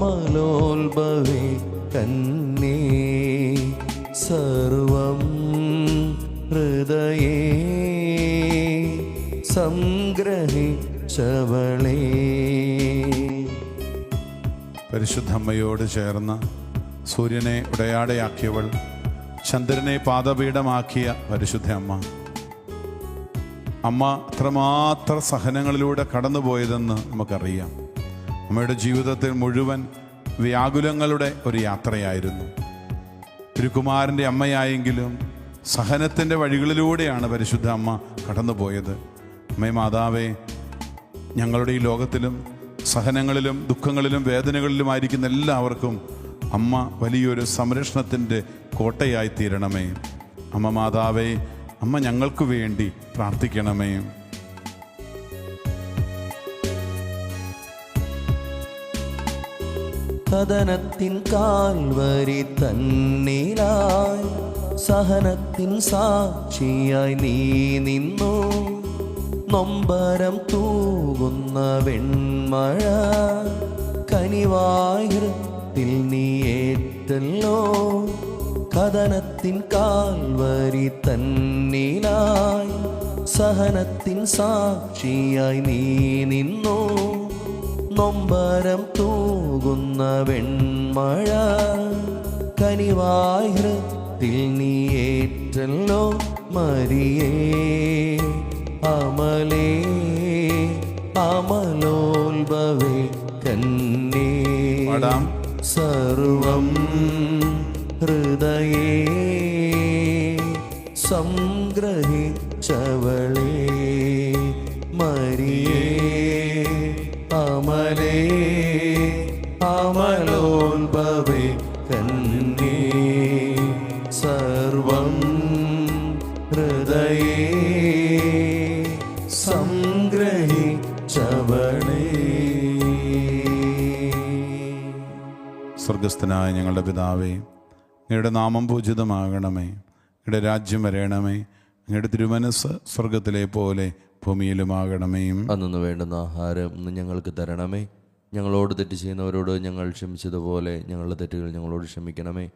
മലോത്ഭവേ കന്യേ സർവം ഹൃദയേ സംഗ്രഹിച്ചവളേ. പരിശുദ്ധമ്മയോട് ചേർന്ന് സൂര്യനെ ഉടയാടയാക്കിയവൾ, ചന്ദ്രനെ പാദപീഠമാക്കിയ പരിശുദ്ധ അമ്മ. അമ്മ അത്രമാത്രം സഹനങ്ങളിലൂടെ കടന്നുപോയതെന്ന് നമുക്കറിയാം. അമ്മയുടെ ജീവിതത്തിൽ മുഴുവൻ വ്യാകുലങ്ങളുടെ ഒരു യാത്രയായിരുന്നു. ഒരു കുമാരൻ്റെ അമ്മയായെങ്കിലും സഹനത്തിൻ്റെ വഴികളിലൂടെയാണ് പരിശുദ്ധ അമ്മ കടന്നുപോയത്. അമ്മേ മാതാവേ, ഞങ്ങളുടെ ഈ ലോകത്തിലും സഹനങ്ങളിലും ദുഃഖങ്ങളിലും വേദനകളിലുമായിരിക്കുന്ന എല്ലാവർക്കും അമ്മ വലിയൊരു സംരക്ഷണത്തിൻ്റെ കോട്ടയായി തീരണമേ. അമ്മ മാതാവേ, അമ്മ ഞങ്ങൾക്ക് വേണ്ടി പ്രാർത്ഥിക്കണമേ. കഥനത്തിൻ കാൽവരി തന്നിലായി സഹനത്തിൻ സാക്ഷിയായി നീ നിന്നു. നൊമ്പരം തൂകുന്ന വെൺമഴ കനിവായിൽ നീ ഏറ്റല്ലോ. കഥനത്തിൻ കാൽവരി തന്നിലായി സഹനത്തിൻ സാക്ഷിയായി നീ നിന്നു. നൊമ്പരം തൂകുന്ന വെൺമഴ കനിവായിൽ നീ ഏറ്റല്ലോ. മരിയേ അമലേ അമലോത്ഭവേ കന്യേ സർവം ഹൃദയേ സംഗ്രഹിച്ചവളേ. മരിയേ അമലേ അമലോത്ഭവേ കന്യേ സർവം ഹൃദയേ സംഗ്രഹിച്ചവളേ. സ്വർഗസ്ഥനായ ഞങ്ങളുടെ പിതാവേ, അങ്ങയുടെ നാമം പൂജിതമാകണമേ. അങ്ങയുടെ രാജ്യം വരയണമേ. അങ്ങയുടെ തിരുമനസ് സ്വർഗത്തിലെ പോലെ ഭൂമിയിലുമാകണമേ. അന്നു വേണ്ടുന്ന ആഹാരം ഇന്ന് ഞങ്ങൾക്ക് തരണമേ. ഞങ്ങളോട് തെറ്റ് ചെയ്യുന്നവരോട് ഞങ്ങൾ ക്ഷമിച്ചതുപോലെ ഞങ്ങളുടെ തെറ്റുകൾ ഞങ്ങളോട് ക്ഷമിക്കണമേ.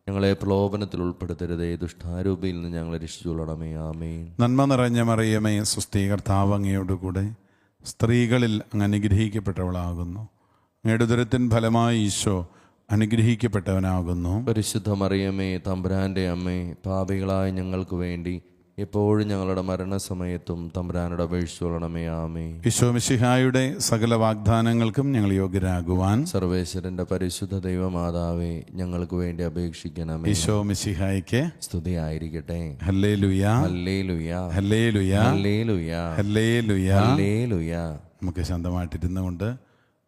ഞങ്ങളെ പ്രലോഭനത്തിൽ ഉൾപ്പെടുത്തരുതേ, ദുഷ്ടാരൂപിയിൽ നിന്ന് ഞങ്ങളെ രക്ഷിച്ചുകൊള്ളണമേ. ആമേൻ. നന്മ നിറഞ്ഞ മറിയമേ, സ്വസ്തി, കർത്താവ് അങ്ങയോടുകൂടെ സ്ത്രീകളിൽ അങ്ങ് അനുഗ്രഹിക്കപ്പെട്ടവളാകുന്നു. അങ്ങയുടെ ഉദരത്തിൻ ഫലമായി ഈശോ അനുഗ്രഹിക്കപ്പെട്ടവനാകുന്നു. പരിശുദ്ധ മറിയമേ, തമ്പുരാൻ്റെ അമ്മേ, പാപികളായ ഞങ്ങൾക്ക് വേണ്ടി എപ്പോഴും ഞങ്ങളുടെ മരണസമയത്തും തമ്പുരാനോട് അപേക്ഷിച്ചുകൊള്ളണമേ. ആമേൻ. ഈശോ മിശിഹായുടെ സകല വാഗ്ദാനങ്ങൾക്കും ഞങ്ങൾ യോഗ്യരാകുവാൻ സർവേശ്വരന്റെ പരിശുദ്ധ ദൈവമാതാവേ, ഞങ്ങൾക്ക് വേണ്ടി അപേക്ഷിക്കണമേ. ഈശോ മിശിഹായ്ക്ക് സ്തുതിയായിരിക്കട്ടെ. ഹല്ലേലൂയ, ഹല്ലേലൂയ, ഹല്ലേലൂയ, ഹല്ലേലൂയ, ഹല്ലേലൂയ, ഹല്ലേലൂയ. നമുക്ക് ശാന്തമായിട്ടിരുന്നു കൊണ്ട്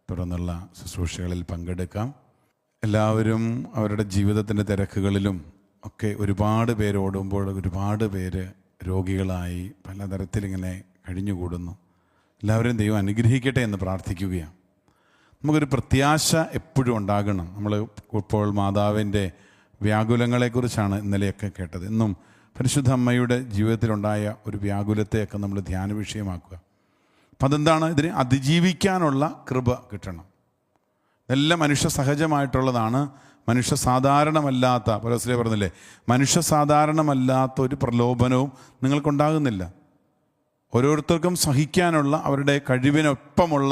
തുടർന്നുള്ള ശുശ്രൂഷകളിൽ പങ്കെടുക്കാം. എല്ലാവരും അവരുടെ ജീവിതത്തിൻ്റെ തിരക്കുകളിലും ഒക്കെ ഒരുപാട് പേര് ഓടുമ്പോൾ ഒരുപാട് പേര് രോഗികളായി പലതരത്തിലിങ്ങനെ കഴിഞ്ഞുകൂടുന്നു. എല്ലാവരും ദൈവം അനുഗ്രഹിക്കട്ടെ എന്ന് പ്രാർത്ഥിക്കുകയാണ്. നമുക്കൊരു പ്രത്യാശ എപ്പോഴും ഉണ്ടാകണം. നമ്മൾ ഇപ്പോൾ മാതാവിൻ്റെ വ്യാകുലങ്ങളെക്കുറിച്ചാണ് ഇന്നലെയൊക്കെ കേട്ടത്. ഇന്നും പരിശുദ്ധ അമ്മയുടെ ജീവിതത്തിലുണ്ടായ ഒരു വ്യാകുലത്തെയൊക്കെ നമ്മൾ ധ്യാന വിഷയമാക്കുക. അപ്പം അതെന്താണ്? ഇതിനെ അതിജീവിക്കാനുള്ള കൃപ കിട്ടണം. ഇതെല്ലാം മനുഷ്യ സഹജമായിട്ടുള്ളതാണ്. മനുഷ്യ സാധാരണമല്ലാത്ത, പൗലോസ് പറഞ്ഞില്ലേ, മനുഷ്യ സാധാരണമല്ലാത്ത ഒരു പ്രലോഭനവും നിങ്ങൾക്കുണ്ടാകുന്നില്ല. ഓരോരുത്തർക്കും സഹിക്കാനുള്ള അവരുടെ കഴിവിനൊപ്പമുള്ള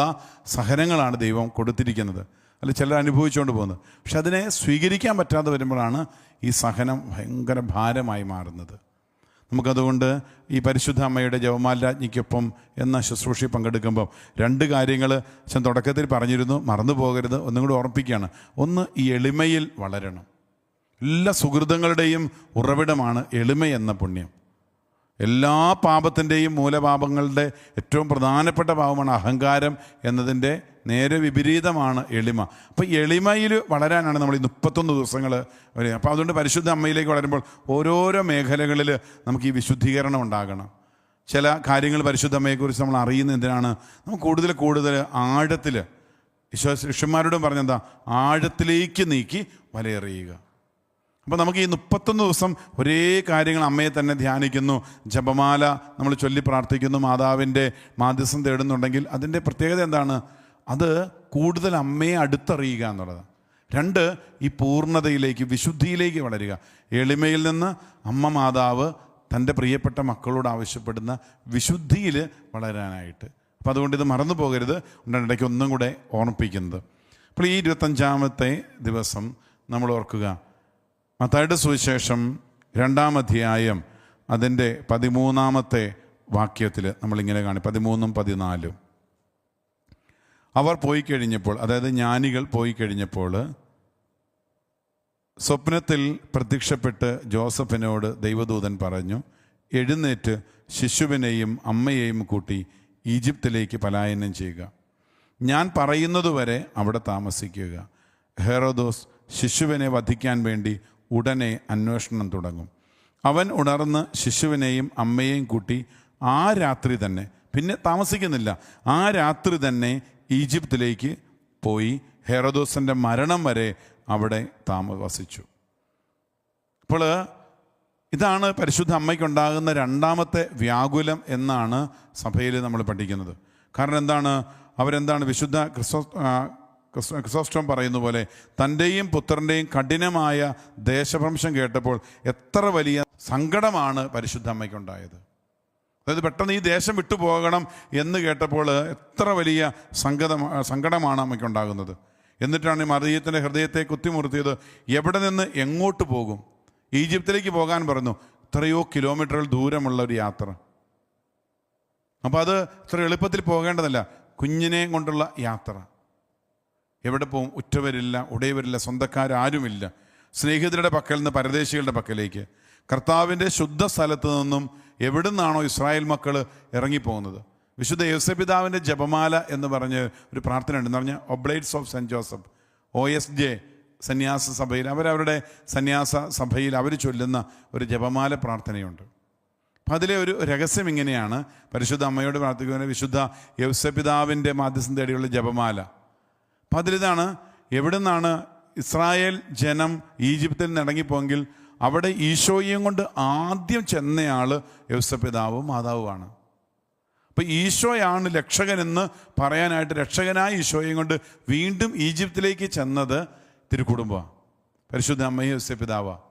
സഹനങ്ങളാണ് ദൈവം കൊടുത്തിരിക്കുന്നത്. അല്ല ചിലർ അനുഭവിച്ചുകൊണ്ട് പോകുന്നത്. പക്ഷെ അതിനെ സ്വീകരിക്കാൻ പറ്റാതെ വരുമ്പോഴാണ് ഈ സഹനം ഭയങ്കര ഭാരമായി മാറുന്നത്. നമുക്കതുകൊണ്ട് ഈ പരിശുദ്ധ അമ്മയുടെ ജപമാലാജ്ഞയ്ക്കൊപ്പം എന്ന ശുശ്രൂഷയിൽ പങ്കെടുക്കുമ്പം രണ്ട് കാര്യങ്ങൾ ഞാൻ തുടക്കത്തിൽ പറഞ്ഞിരുന്നു, മറന്നു പോകരുത്. ഒന്നും കൂടി ഓർമ്മിപ്പിക്കുകയാണ്. ഒന്ന്, ഈ എളിമയിൽ വളരണം. എല്ലാ സുഹൃതങ്ങളുടെയും ഉറവിടമാണ് എളിമ എന്ന പുണ്യം. എല്ലാ പാപത്തിൻ്റെയും മൂലപാപങ്ങളുടെ ഏറ്റവും പ്രധാനപ്പെട്ട പാപമാണ് അഹങ്കാരം എന്നതിൻ്റെ നേരെ വിപരീതമാണ് എളിമ. അപ്പോൾ എളിമയിൽ വളരാനാണ് നമ്മൾ ഈ 31 ദിവസങ്ങൾ വരെ. അപ്പോൾ അതുകൊണ്ട് പരിശുദ്ധ അമ്മയിലേക്ക് വളരുമ്പോൾ ഓരോരോ മേഖലകളിൽ നമുക്ക് ഈ വിശുദ്ധീകരണം ഉണ്ടാകണം. ചില കാര്യങ്ങൾ പരിശുദ്ധ അമ്മയെക്കുറിച്ച് നമ്മൾ അറിയുന്ന എന്തിനാണ്? നമുക്ക് കൂടുതൽ ആഴത്തിൽ, ശിഷ്യന്മാരോടും പറഞ്ഞെന്താ, ആഴത്തിലേക്ക് നീക്കി വലയെറിയുക. അപ്പോൾ നമുക്ക് ഈ 31 ദിവസം ഒരേ കാര്യങ്ങൾ അമ്മയെ തന്നെ ധ്യാനിക്കുന്നു, ജപമാല നമ്മൾ ചൊല്ലി പ്രാർത്ഥിക്കുന്നു, മാതാവിൻ്റെ മാധ്യസ്ഥം തേടുന്നുണ്ടെങ്കിൽ അതിൻ്റെ പ്രത്യേകത എന്താണ്? അത് കൂടുതൽ അമ്മയെ അടുത്തറിയുക എന്നുള്ളതാണ്. 2, ഈ പൂർണ്ണതയിലേക്ക്, വിശുദ്ധിയിലേക്ക് വളരുക. എളിമയിൽ നിന്ന് അമ്മ മാതാവ് തൻ്റെ പ്രിയപ്പെട്ട മക്കളോട് ആവശ്യപ്പെടുന്ന വിശുദ്ധിയിൽ വളരാനായിട്ട്. അപ്പോൾ അതുകൊണ്ട് ഇത് മറന്നു പോകരുത്. ഇടയ്ക്ക് ഒന്നും കൂടെ ഓർമ്മിപ്പിക്കുന്നത്. അപ്പോൾ ഈ 25-ാമത്തെ ദിവസം നമ്മൾ ഓർക്കുക, മത്തായിയുടെ സുവിശേഷം 2-ാം അധ്യായം അതിൻ്റെ 13-ാമത്തെ വാക്യത്തിൽ നമ്മളിങ്ങനെ കാണും, 13ഉം 14. അവർ പോയി കഴിഞ്ഞപ്പോൾ, അതായത് ജ്ഞാനികൾ പോയി കഴിഞ്ഞപ്പോൾ, സ്വപ്നത്തിൽ പ്രത്യക്ഷപ്പെട്ട് ജോസഫിനോട് ദൈവദൂതൻ പറഞ്ഞു, എഴുന്നേറ്റ് ശിശുവിനെയും അമ്മയെയും കൂട്ടി ഈജിപ്തിലേക്ക് പലായനം ചെയ്യുക. ഞാൻ പറയുന്നതുവരെ അവിടെ താമസിക്കുക. ഹെറോദോസ് ശിശുവിനെ വധിക്കാൻ വേണ്ടി ഉടനെ അന്വേഷണം തുടങ്ങും. അവൻ ഉണർന്ന് ശിശുവിനെയും അമ്മയെയും കൂട്ടി ആ രാത്രി തന്നെ, പിന്നെ താമസിക്കുന്നില്ല, ആ രാത്രി തന്നെ ഈജിപ്തിലേക്ക് പോയി ഹെറോദോസിൻ്റെ മരണം വരെ അവിടെ വസിച്ചു. അപ്പോൾ ഇതാണ് പരിശുദ്ധ അമ്മയ്ക്കുണ്ടാകുന്ന 2-ാമത്തെ വ്യാകുലം എന്നാണ് സഭയിൽ നമ്മൾ പഠിക്കുന്നത്. കാരണം എന്താണ്? അവരെന്താണ്? വിശുദ്ധ ക്രിസോസ്റ്റം പറയുന്ന പോലെ തൻ്റെയും പുത്രൻ്റെയും കഠിനമായ ദേശഭ്രംശം കേട്ടപ്പോൾ എത്ര വലിയ സങ്കടമാണ് പരിശുദ്ധ അമ്മയ്ക്കുണ്ടായത്. അതായത് പെട്ടെന്ന് ഈ ദേശം വിട്ടു പോകണം എന്ന് കേട്ടപ്പോൾ എത്ര വലിയ സങ്കടമാണ് അമ്മയ്ക്കുണ്ടാകുന്നത്. എന്നിട്ടാണ് മറിയത്തിൻ്റെ ഹൃദയത്തെ കുത്തിമുറുത്തിയത്. എവിടെ നിന്ന് എങ്ങോട്ട് പോകും? ഈജിപ്തിലേക്ക് പോകാൻ പറഞ്ഞു. എത്രയോ കിലോമീറ്ററുകൾ ദൂരമുള്ള ഒരു യാത്ര. അപ്പോൾ അത് ഇത്ര എളുപ്പത്തിൽ പോകേണ്ടതല്ല. കുഞ്ഞിനെ കൊണ്ടുള്ള യാത്ര. എവിടെ പോകും? ഉറ്റവരില്ല, ഉടയവരില്ല, സ്വന്തക്കാരാരുമില്ല. സ്നേഹിതരുടെ പക്കൽ നിന്ന് പരദേശികളുടെ പക്കലേക്ക്. കർത്താവിൻ്റെ ശുദ്ധ സ്ഥലത്ത് നിന്നും എവിടുന്നാണോ ഇസ്രായേൽ മക്കൾ ഇറങ്ങിപ്പോകുന്നത്. വിശുദ്ധ യോസേപ്പിതാവിൻ്റെ ജപമാല എന്ന് പറഞ്ഞ് ഒരു പ്രാർത്ഥന ഉണ്ടെന്ന് പറഞ്ഞാൽ ഒബ്ലൈറ്റ്സ് ഓഫ് സെൻറ്റ് ജോസഫ്, OSJ സന്യാസ സഭയിൽ, അവരവരുടെ സന്യാസ സഭയിൽ അവർ ചൊല്ലുന്ന ഒരു ജപമാല പ്രാർത്ഥനയുണ്ട്. അപ്പം അതിലെ ഒരു രഹസ്യം ഇങ്ങനെയാണ്. പരിശുദ്ധ അമ്മയോട് പ്രാർത്ഥിക്കുന്ന വിശുദ്ധ യോസേപ്പിതാവിൻ്റെ മാധ്യസ്ഥം തേടിയുള്ള ജപമാല. അപ്പം അതിലിതാണ്, എവിടുന്നാണ് ഇസ്രായേൽ ജനം ഈജിപ്തിൽ നിന്ന് ഇറങ്ങിപ്പോയെങ്കിൽ അവിടെ ഈശോയും കൊണ്ട് ആദ്യം ചെന്നയാൾ യോസേപ്പിതാവും മാതാവുമാണ്. അപ്പം ഈശോയാണ് രക്ഷകനെന്ന് പറയാനായിട്ട് രക്ഷകനായ ഈശോയും കൊണ്ട് വീണ്ടും ഈജിപ്തിലേക്ക് ചെന്നത് തിരുക്കുടുംബമാണ്, പരിശുദ്ധ അമ്മയും യോസേപ്പിതാവാണ്.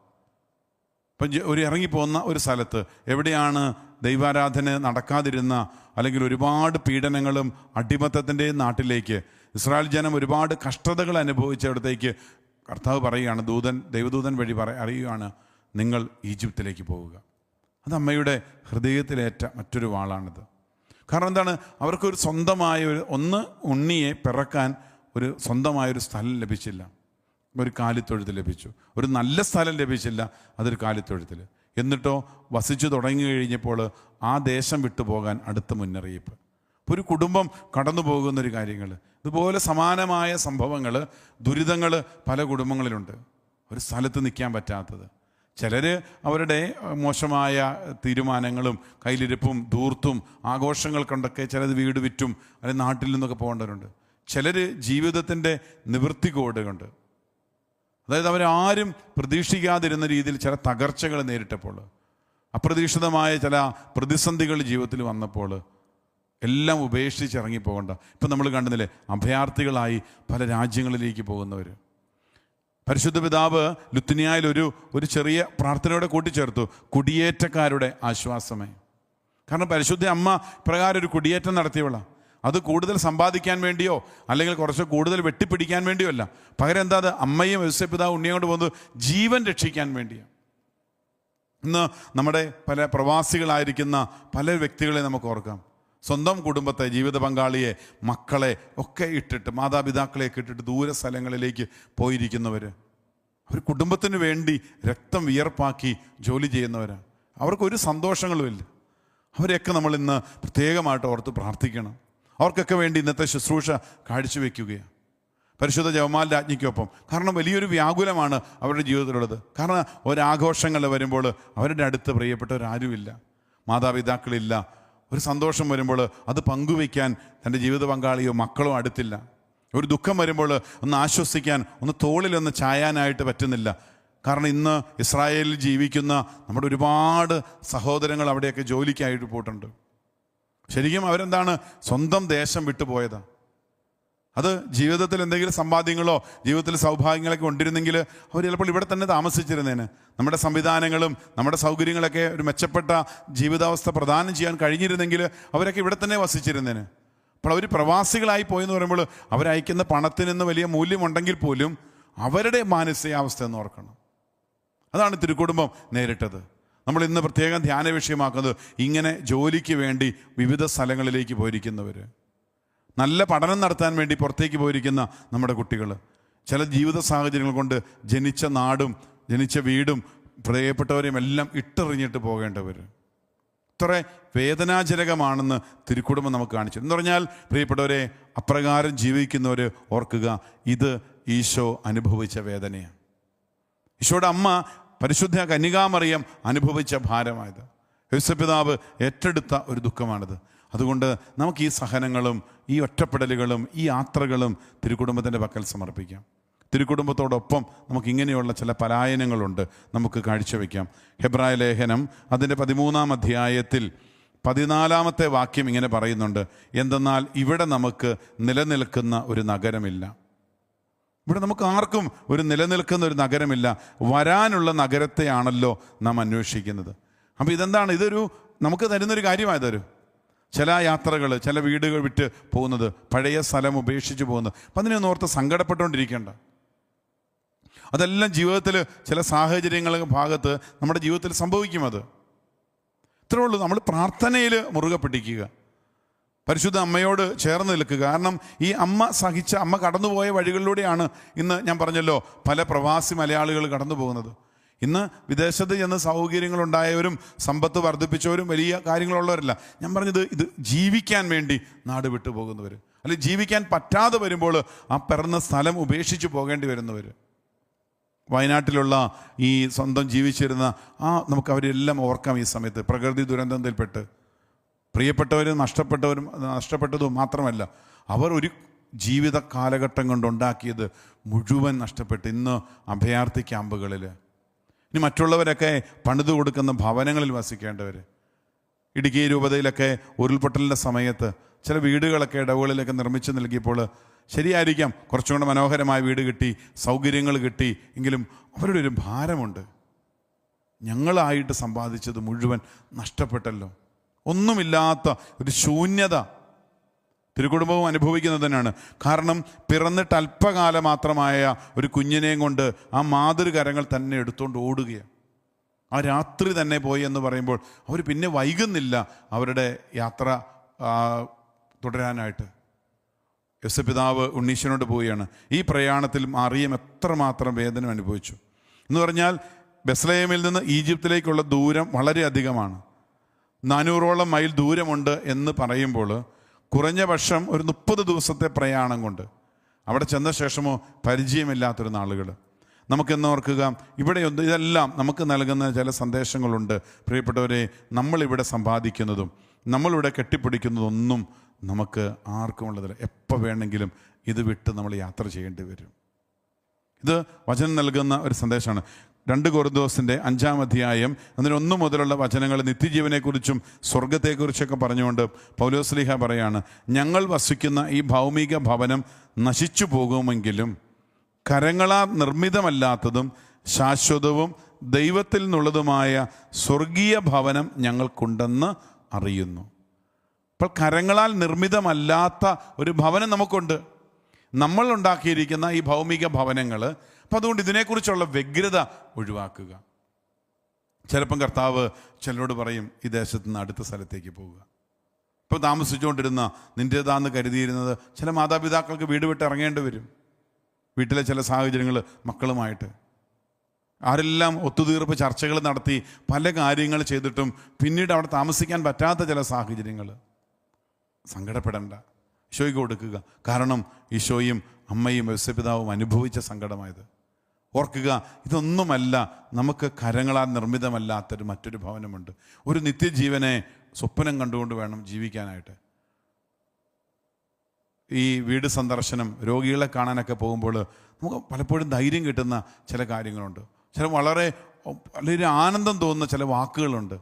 അപ്പം ഒരു ഇറങ്ങിപ്പോകുന്ന ഒരു സ്ഥലത്ത് എവിടെയാണ് ദൈവാരാധന നടക്കാതിരുന്ന, അല്ലെങ്കിൽ ഒരുപാട് പീഡനങ്ങളും അടിമത്തത്തിൻ്റെയും നാട്ടിലേക്ക് ഇസ്രായേൽ ജനം ഒരുപാട് കഷ്ടതകൾ അനുഭവിച്ചിടത്തേക്ക് കർത്താവ് പറയുകയാണ്, ദൈവദൂതൻ വഴി അറിയുകയാണ്, നിങ്ങൾ ഈജിപ്തിലേക്ക് പോവുക. അത് അമ്മയുടെ ഹൃദയത്തിലേറ്റ മറ്റൊരു വാളാണിത്. കാരണം എന്താണ്? അവർക്കൊരു സ്വന്തമായ ഉണ്ണിയെ പിറക്കാൻ ഒരു സ്വന്തമായൊരു സ്ഥലം ലഭിച്ചില്ല. ഒരു കാലിത്തൊഴുത്ത് ലഭിച്ചു. ഒരു നല്ല സ്ഥലം ലഭിച്ചില്ല, അതൊരു കാലിത്തൊഴുത്തിൽ. എന്നിട്ടോ വസിച്ചു തുടങ്ങി കഴിഞ്ഞപ്പോൾ ആ ദേശം വിട്ടുപോകാൻ അടുത്ത മുന്നറിയിപ്പ്. ഇപ്പോൾ ഒരു കുടുംബം കടന്നു പോകുന്നൊരു കാര്യങ്ങൾ, ഇതുപോലെ സമാനമായ സംഭവങ്ങൾ, ദുരിതങ്ങൾ പല കുടുംബങ്ങളിലുണ്ട്. ഒരു സ്ഥലത്ത് നിൽക്കാൻ പറ്റാത്തത്. ചിലർ അവരുടെ മോശമായ തീരുമാനങ്ങളും കയ്യിലിരിപ്പും ധൂർത്തും ആഘോഷങ്ങൾ കൊണ്ടൊക്കെ ചിലത് വീട് വിറ്റും അല്ലെങ്കിൽ നാട്ടിൽ നിന്നൊക്കെ പോകേണ്ടവരുണ്ട്. ചിലർ ജീവിതത്തിൻ്റെ നിവൃത്തികോട് കൊണ്ട്, അതായത് അവരാരും പ്രതീക്ഷിക്കാതിരുന്ന രീതിയിൽ ചില തകർച്ചകൾ നേരിട്ടപ്പോൾ, അപ്രതീക്ഷിതമായ ചില പ്രതിസന്ധികൾ ജീവിതത്തിൽ വന്നപ്പോൾ എല്ലാം ഉപേക്ഷിച്ച് ഇറങ്ങിപ്പോകണ്ട. ഇപ്പം നമ്മൾ കണ്ടുന്നില്ലേ, അഭയാർത്ഥികളായി പല രാജ്യങ്ങളിലേക്ക് പോകുന്നവർ. പരിശുദ്ധ പിതാവ് ലുത്തിനിയായിൽ ഒരു ചെറിയ പ്രാർത്ഥനയോടെ കൂട്ടിച്ചേർത്തു, കുടിയേറ്റക്കാരുടെ ആശ്വാസമേ. കാരണം പരിശുദ്ധ അമ്മ പ്രകാരം ഒരു കുടിയേറ്റം നടത്തിയവളാണ്. അത് കൂടുതൽ സമ്പാദിക്കാൻ വേണ്ടിയോ അല്ലെങ്കിൽ കുറച്ച് കൂടുതൽ വെട്ടിപ്പിടിക്കാൻ വേണ്ടിയോ അല്ല. പകരം എന്താ? അത് അമ്മയും യോസേപ്പിതാവും ഉണ്ണിയും കൊണ്ട് പോകുന്നത് ജീവൻ രക്ഷിക്കാൻ വേണ്ടിയാണ്. ഇന്ന് നമ്മുടെ പല പ്രവാസികളായിരിക്കുന്ന പല വ്യക്തികളെ നമുക്ക് ഓർക്കാം. സ്വന്തം കുടുംബത്തെ, ജീവിത പങ്കാളിയെ, മക്കളെ ഒക്കെ ഇട്ടിട്ട്, മാതാപിതാക്കളെയൊക്കെ ഇട്ടിട്ട് ദൂര സ്ഥലങ്ങളിലേക്ക് പോയിരിക്കുന്നവർ. അവർ കുടുംബത്തിന് വേണ്ടി രക്തം വിയർപ്പാക്കി ജോലി ചെയ്യുന്നവരാണ്. അവർക്കൊരു സന്തോഷങ്ങളുമില്ല. അവരെയൊക്കെ നമ്മൾ ഇന്ന് പ്രത്യേകമായിട്ട് ഓർത്ത് പ്രാർത്ഥിക്കണം. അവർക്കൊക്കെ വേണ്ടി ഇന്നത്തെ ശുശ്രൂഷ കാഴ്ചവെക്കുകയാണ് പരിശുദ്ധ ജപമാല രാജ്ഞിക്കൊപ്പം. കാരണം വലിയൊരു വ്യാകുലമാണ് അവരുടെ ജീവിതത്തിലുള്ളത്. കാരണം ഒരാഘോഷങ്ങൾ വരുമ്പോൾ അവരുടെ അടുത്ത് പ്രിയപ്പെട്ടവരാരുമില്ല, മാതാപിതാക്കളില്ല. ഒരു സന്തോഷം വരുമ്പോൾ അത് പങ്കുവയ്ക്കാൻ തൻ്റെ ജീവിത പങ്കാളിയോ മക്കളോ അടുത്തില്ല. ഒരു ദുഃഖം വരുമ്പോൾ ഒന്ന് ആശ്വസിക്കാൻ, ഒന്ന് തോളിലൊന്ന് ചായാനായിട്ട് പറ്റുന്നില്ല. കാരണം ഇന്ന് ഇസ്രായേലിൽ ജീവിക്കുന്ന നമ്മുടെ ഒരുപാട് സഹോദരങ്ങൾ അവിടെയൊക്കെ ജോലിക്കായിട്ട് പോയിട്ടുണ്ട്. ശരിക്കും അവരെന്താണ്? സ്വന്തം ദേശം വിട്ടുപോയതാണ്. അത് ജീവിതത്തിൽ എന്തെങ്കിലും സമ്പാദ്യങ്ങളോ ജീവിതത്തിൽ സൗഭാഗ്യങ്ങളൊക്കെ കൊണ്ടിരുന്നെങ്കിൽ അവർ ചിലപ്പോൾ ഇവിടെ തന്നെ താമസിച്ചിരുന്നേന്. നമ്മുടെ സംവിധാനങ്ങളും നമ്മുടെ സൗകര്യങ്ങളൊക്കെ ഒരു മെച്ചപ്പെട്ട ജീവിതാവസ്ഥ പ്രദാനം ചെയ്യാൻ കഴിഞ്ഞിരുന്നെങ്കിൽ അവരൊക്കെ ഇവിടെ തന്നെ വസിച്ചിരുന്നേന്. അപ്പോൾ അവർ പ്രവാസികളായി പോയെന്ന് പറയുമ്പോൾ അവരയക്കുന്ന പണത്തിന് ഇന്ന് വലിയ മൂല്യമുണ്ടെങ്കിൽ പോലും അവരുടെ മാനസികാവസ്ഥ എന്ന് ഓർക്കണം. അതാണ് തിരുക്കുടുംബം നേരിട്ടത്. നമ്മൾ ഇന്ന് പ്രത്യേകം ധ്യാന വിഷയമാക്കുന്നത് ഇങ്ങനെ ജോലിക്ക് വേണ്ടി വിവിധ സ്ഥലങ്ങളിലേക്ക് പോയിരിക്കുന്നവർ, നല്ല പഠനം നടത്താൻ വേണ്ടി പുറത്തേക്ക് പോയിരിക്കുന്ന നമ്മുടെ കുട്ടികൾ, ചില ജീവിത സാഹചര്യങ്ങൾ കൊണ്ട് ജനിച്ച നാടും ജനിച്ച വീടും പ്രിയപ്പെട്ടവരെയും എല്ലാം ഇട്ടെറിഞ്ഞിട്ട് പോകേണ്ടവർ. ഇത്ര വേദനാജനകമാണെന്ന് തിരുക്കുടുംബം നമുക്ക് കാണിച്ചു. എന്ന് പറഞ്ഞാൽ പ്രിയപ്പെട്ടവരെ, അപ്രകാരം ജീവിക്കുന്നവർ ഓർക്കുക, ഇത് ഈശോ അനുഭവിച്ച വേദനയാണ്. ഈശോയുടെ അമ്മ പരിശുദ്ധ കന്യകാമറിയം അനുഭവിച്ച ഭാരമായത്, യേശുപിതാവ് ഏറ്റെടുത്ത ഒരു ദുഃഖമാണിത്. അതുകൊണ്ട് നമുക്ക് ഈ സഹനങ്ങളും ഈ ഒറ്റപ്പെടലുകളും ഈ യാത്രകളും തിരുക്കുടുംബത്തിൻ്റെ പക്കൽ സമർപ്പിക്കാം. തിരുക്കുടുംബത്തോടൊപ്പം നമുക്ക് ഇങ്ങനെയുള്ള ചില പലായനങ്ങളുണ്ട്, നമുക്ക് കാഴ്ചവെക്കാം. ഹെബ്രായ ലേഖനം അതിൻ്റെ 13-ാം അധ്യായത്തിൽ 14-ാമത്തെ വാക്യം ഇങ്ങനെ പറയുന്നുണ്ട്: എന്തെന്നാൽ ഇവിടെ നമുക്ക് നിലനിൽക്കുന്ന ഒരു നഗരമില്ല. ഇവിടെ നമുക്ക് ആർക്കും ഒരു നിലനിൽക്കുന്ന ഒരു നഗരമില്ല, വരാനുള്ള നഗരത്തെയാണല്ലോ നാം അന്വേഷിക്കുന്നത്. അപ്പോൾ ഇതെന്താണ്? ഇതൊരു നമുക്ക് തരുന്നൊരു കാര്യമായതൊരു ചില യാത്രകൾ, ചില വീടുകൾ വിട്ട് പോകുന്നത്, പഴയ സ്ഥലം ഉപേക്ഷിച്ച് പോകുന്നത്. അപ്പം അതിനൊന്നും ഓർത്ത് സങ്കടപ്പെട്ടുകൊണ്ടിരിക്കേണ്ട. അതെല്ലാം ജീവിതത്തിൽ ചില സാഹചര്യങ്ങളുടെ ഭാഗത്ത് നമ്മുടെ ജീവിതത്തിൽ സംഭവിക്കും. അത് ഇത്രേ ഉള്ളൂ. നമ്മൾ പ്രാർത്ഥനയിൽ മുറുകെ പിടിക്കുക, പരിശുദ്ധ അമ്മയോട് ചേർന്ന് നിൽക്കുക. കാരണം ഈ അമ്മ സഹിച്ച, അമ്മ കടന്നുപോയ വഴികളിലൂടെയാണ് ഇന്ന് ഞാൻ പറഞ്ഞല്ലോ പല പ്രവാസി മലയാളികൾ കടന്നു പോകുന്നത്. ഇന്ന് വിദേശത്ത് ചെന്ന് സൗകര്യങ്ങളുണ്ടായവരും സമ്പത്ത് വർദ്ധിപ്പിച്ചവരും വലിയ കാര്യങ്ങളുള്ളവരല്ല. ഞാൻ പറഞ്ഞത് ഇത് ജീവിക്കാൻ വേണ്ടി നാട് വിട്ടു പോകുന്നവർ, അല്ലെങ്കിൽ ജീവിക്കാൻ പറ്റാതെ വരുമ്പോൾ ആ പിറന്ന സ്ഥലം ഉപേക്ഷിച്ച് പോകേണ്ടി വരുന്നവർ. വയനാട്ടിലുള്ള ഈ സ്വന്തം ജീവിച്ചിരുന്ന നമുക്ക് അവരെല്ലാം ഓർക്കാം. ഈ സമയത്ത് പ്രകൃതി ദുരന്തത്തിൽപ്പെട്ട് പ്രിയപ്പെട്ടവരും നഷ്ടപ്പെട്ടതും മാത്രമല്ല, അവർ ഒരു ജീവിത കാലഘട്ടം കൊണ്ടുണ്ടാക്കിയത് മുഴുവൻ നഷ്ടപ്പെട്ട് ഇന്ന് അഭയാർത്ഥി ക്യാമ്പുകളിൽ, ഇനി മറ്റുള്ളവരൊക്കെ പണിതു കൊടുക്കുന്ന ഭവനങ്ങളിൽ വസിക്കേണ്ടവർ. ഇടുക്കി രൂപതയിലൊക്കെ ഉരുൾപൊട്ടലിൻ്റെ സമയത്ത് ചില വീടുകളൊക്കെ ഇടവുകളിലൊക്കെ നിർമ്മിച്ച് നൽകിയപ്പോൾ ശരിയായിരിക്കാം, കുറച്ചും കൂടെ മനോഹരമായ വീട് കിട്ടി, സൗകര്യങ്ങൾ കിട്ടി, എങ്കിലും അവരുടെ ഒരു ഭാരമുണ്ട്. ഞങ്ങളായിട്ട് സമ്പാദിച്ചത് മുഴുവൻ നഷ്ടപ്പെട്ടല്ലോ. ഒന്നുമില്ലാത്ത ഒരു ശൂന്യത തിരുക്കുടുംബവും അനുഭവിക്കുന്നത് തന്നെയാണ്. കാരണം പിറന്നിട്ട് അല്പകാലം മാത്രമായ ഒരു കുഞ്ഞിനെയും കൊണ്ട് ആ മാതൃകരങ്ങൾ തന്നെ എടുത്തുകൊണ്ട് ഓടുകയാണ്. ആ രാത്രി തന്നെ പോയി എന്ന് പറയുമ്പോൾ അവർ പിന്നെ വൈകുന്നില്ല അവരുടെ യാത്ര തുടരാനായിട്ട്. യോസേപ്പിതാവ് ഉണ്ണീശനോട് പോവുകയാണ്. ഈ പ്രയാണത്തിൽ മറിയം എത്രമാത്രം വേദന അനുഭവിച്ചു എന്ന് പറഞ്ഞാൽ, ബെത്ലഹേമിൽ നിന്ന് ഈജിപ്തിലേക്കുള്ള ദൂരം വളരെ അധികമാണ്. 400ഓളം മൈൽ ദൂരമുണ്ട് എന്ന് പറയുമ്പോൾ കുറഞ്ഞ പക്ഷം ഒരു 30 ദിവസത്തെ പ്രയാണം കൊണ്ട് അവിടെ ചെന്ന ശേഷമോ പരിചയമില്ലാത്തൊരു നാളുകൾ. നമുക്കെന്ന് ഓർക്കുക, ഇതെല്ലാം നമുക്ക് നൽകുന്ന ചില സന്ദേശങ്ങളുണ്ട്. പ്രിയപ്പെട്ടവരെ, നമ്മളിവിടെ സമ്പാദിക്കുന്നതും നമ്മളിവിടെ കെട്ടിപ്പിടിക്കുന്നതൊന്നും നമുക്ക് ആർക്കും ഉള്ളതില്ല. എപ്പോൾ വേണമെങ്കിലും ഇത് വിട്ട് നമ്മൾ യാത്ര ചെയ്യേണ്ടി വരും. ഇത് വചനം നൽകുന്ന ഒരു സന്ദേശമാണ്. 2 കൊരിന്തോസിൻ്റെ 5-ാം അധ്യായം അതിന് 1 മുതലുള്ള വചനങ്ങൾ നിത്യജീവനെക്കുറിച്ചും സ്വർഗത്തെക്കുറിച്ചൊക്കെ പറഞ്ഞുകൊണ്ട് പൗലോസ്ലീഹ പറയാണ്: ഞങ്ങൾ വസിക്കുന്ന ഈ ഭൗമിക ഭവനം നശിച്ചു പോകുമെങ്കിലും കരങ്ങളാൽ നിർമ്മിതമല്ലാത്തതും ശാശ്വതവും ദൈവത്തിൽ നിന്നുള്ളതുമായ സ്വർഗീയ ഭവനം ഞങ്ങൾക്കുണ്ടെന്ന് അറിയുന്നു. അപ്പോൾ കരങ്ങളാൽ നിർമ്മിതമല്ലാത്ത ഒരു ഭവനം നമുക്കുണ്ട്, നമ്മൾ ഉണ്ടാക്കിയിരിക്കുന്ന ഈ ഭൗമിക ഭവനങ്ങൾ. അപ്പം അതുകൊണ്ട് ഇതിനെക്കുറിച്ചുള്ള വ്യഗ്രത ഒഴിവാക്കുക. ചിലപ്പം കർത്താവ് ചിലരോട് പറയും, ഈ ദേശത്ത് നിന്ന് അടുത്ത സ്ഥലത്തേക്ക് പോവുക. ഇപ്പോൾ താമസിച്ചുകൊണ്ടിരുന്ന നിൻ്റേതാന്ന് കരുതിയിരുന്നത് ചില മാതാപിതാക്കൾക്ക് വീട് വിട്ട് ഇറങ്ങേണ്ടി വരും. വീട്ടിലെ ചില സാഹചര്യങ്ങൾ മക്കളുമായിട്ട് ആരെല്ലാം ഒത്തുതീർപ്പ് ചർച്ചകൾ നടത്തി പല കാര്യങ്ങൾ ചെയ്തിട്ടും പിന്നീട് അവിടെ താമസിക്കാൻ പറ്റാത്ത ചില സാഹചര്യങ്ങൾ. സങ്കടപ്പെടേണ്ട, ഈശോയ്ക്ക് കൊടുക്കുക. കാരണം ഈശോയും അമ്മയും യോസേപ്പിതാവും അനുഭവിച്ച സങ്കടമായത്. ഓർക്കുക, ഇതൊന്നുമല്ല നമുക്ക് കരങ്ങളാൽ നിർമ്മിതമല്ലാത്തൊരു മറ്റൊരു ഭവനമുണ്ട്. ഒരു നിത്യജീവനെ സ്വപ്നം കണ്ടുകൊണ്ട് വേണം ജീവിക്കാനായിട്ട്. ഈ വീട് സന്ദർശനം, രോഗികളെ കാണാനൊക്കെ പോകുമ്പോൾ നമുക്ക് പലപ്പോഴും ധൈര്യം കിട്ടുന്ന ചില കാര്യങ്ങളുണ്ട്. ചില വളരെ ആനന്ദം തോന്നുന്ന ചില വാക്കുകളുണ്ട്.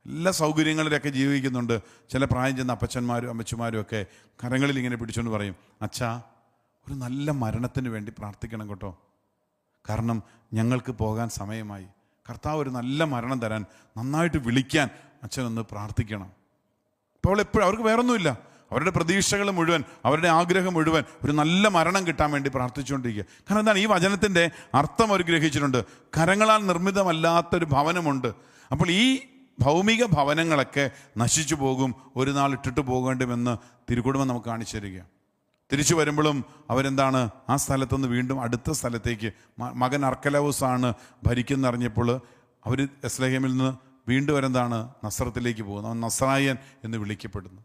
എല്ലാ സൗകര്യങ്ങളിലൊക്കെ ജീവിക്കുന്നുണ്ട്. ചില പ്രായം ചെന്ന അപ്പച്ചന്മാരും അമ്മച്ചിമാരും ഒക്കെ കരങ്ങളിൽ ഇങ്ങനെ പിടിച്ചുകൊണ്ട് പറയും, അച്ഛാ ഒരു നല്ല മരണത്തിന് വേണ്ടി പ്രാർത്ഥിക്കണം കേട്ടോ. കാരണം ഞങ്ങൾക്ക് പോകാൻ സമയമായി. കർത്താവ് ഒരു നല്ല മരണം തരാൻ നന്നായിട്ട് വിളിക്കാൻ അച്ഛനൊന്ന് പ്രാർത്ഥിക്കണം. അപ്പോൾ എപ്പോഴും അവർക്ക് വേറൊന്നുമില്ല, അവരുടെ പ്രതീക്ഷകൾ മുഴുവൻ, അവരുടെ ആഗ്രഹം മുഴുവൻ ഒരു നല്ല മരണം കിട്ടാൻ വേണ്ടി പ്രാർത്ഥിച്ചുകൊണ്ടിരിക്കുക. കാരണം എന്താണ്, ഈ വചനത്തിൻ്റെ അർത്ഥം അവർ ഗ്രഹിച്ചിട്ടുണ്ട്. കരങ്ങളാൽ നിർമ്മിതമല്ലാത്തൊരു ഭവനമുണ്ട്. അപ്പോൾ ഈ ഭൗമിക ഭവനങ്ങളൊക്കെ നശിച്ചു പോകും, ഒരു നാൾ ഇട്ടിട്ട് പോകേണ്ടുമെന്ന് തിരുക്കുടുംബം നമുക്ക് കാണിച്ചു തരിക. തിരിച്ചു വരുമ്പോഴും അവരെന്താണ്, ആ സ്ഥലത്തുനിന്ന് വീണ്ടും അടുത്ത സ്ഥലത്തേക്ക്, മകൻ അർക്കലൗസാണ് ഭരിക്കുന്നറിഞ്ഞപ്പോൾ അവർ ബെത്ലഹേമിൽ നിന്ന് വീണ്ടും അവരെന്താണ് നസ്രത്തിലേക്ക് പോകുന്നു. അവൻ നസ്രായൻ എന്ന് വിളിക്കപ്പെടുന്നു.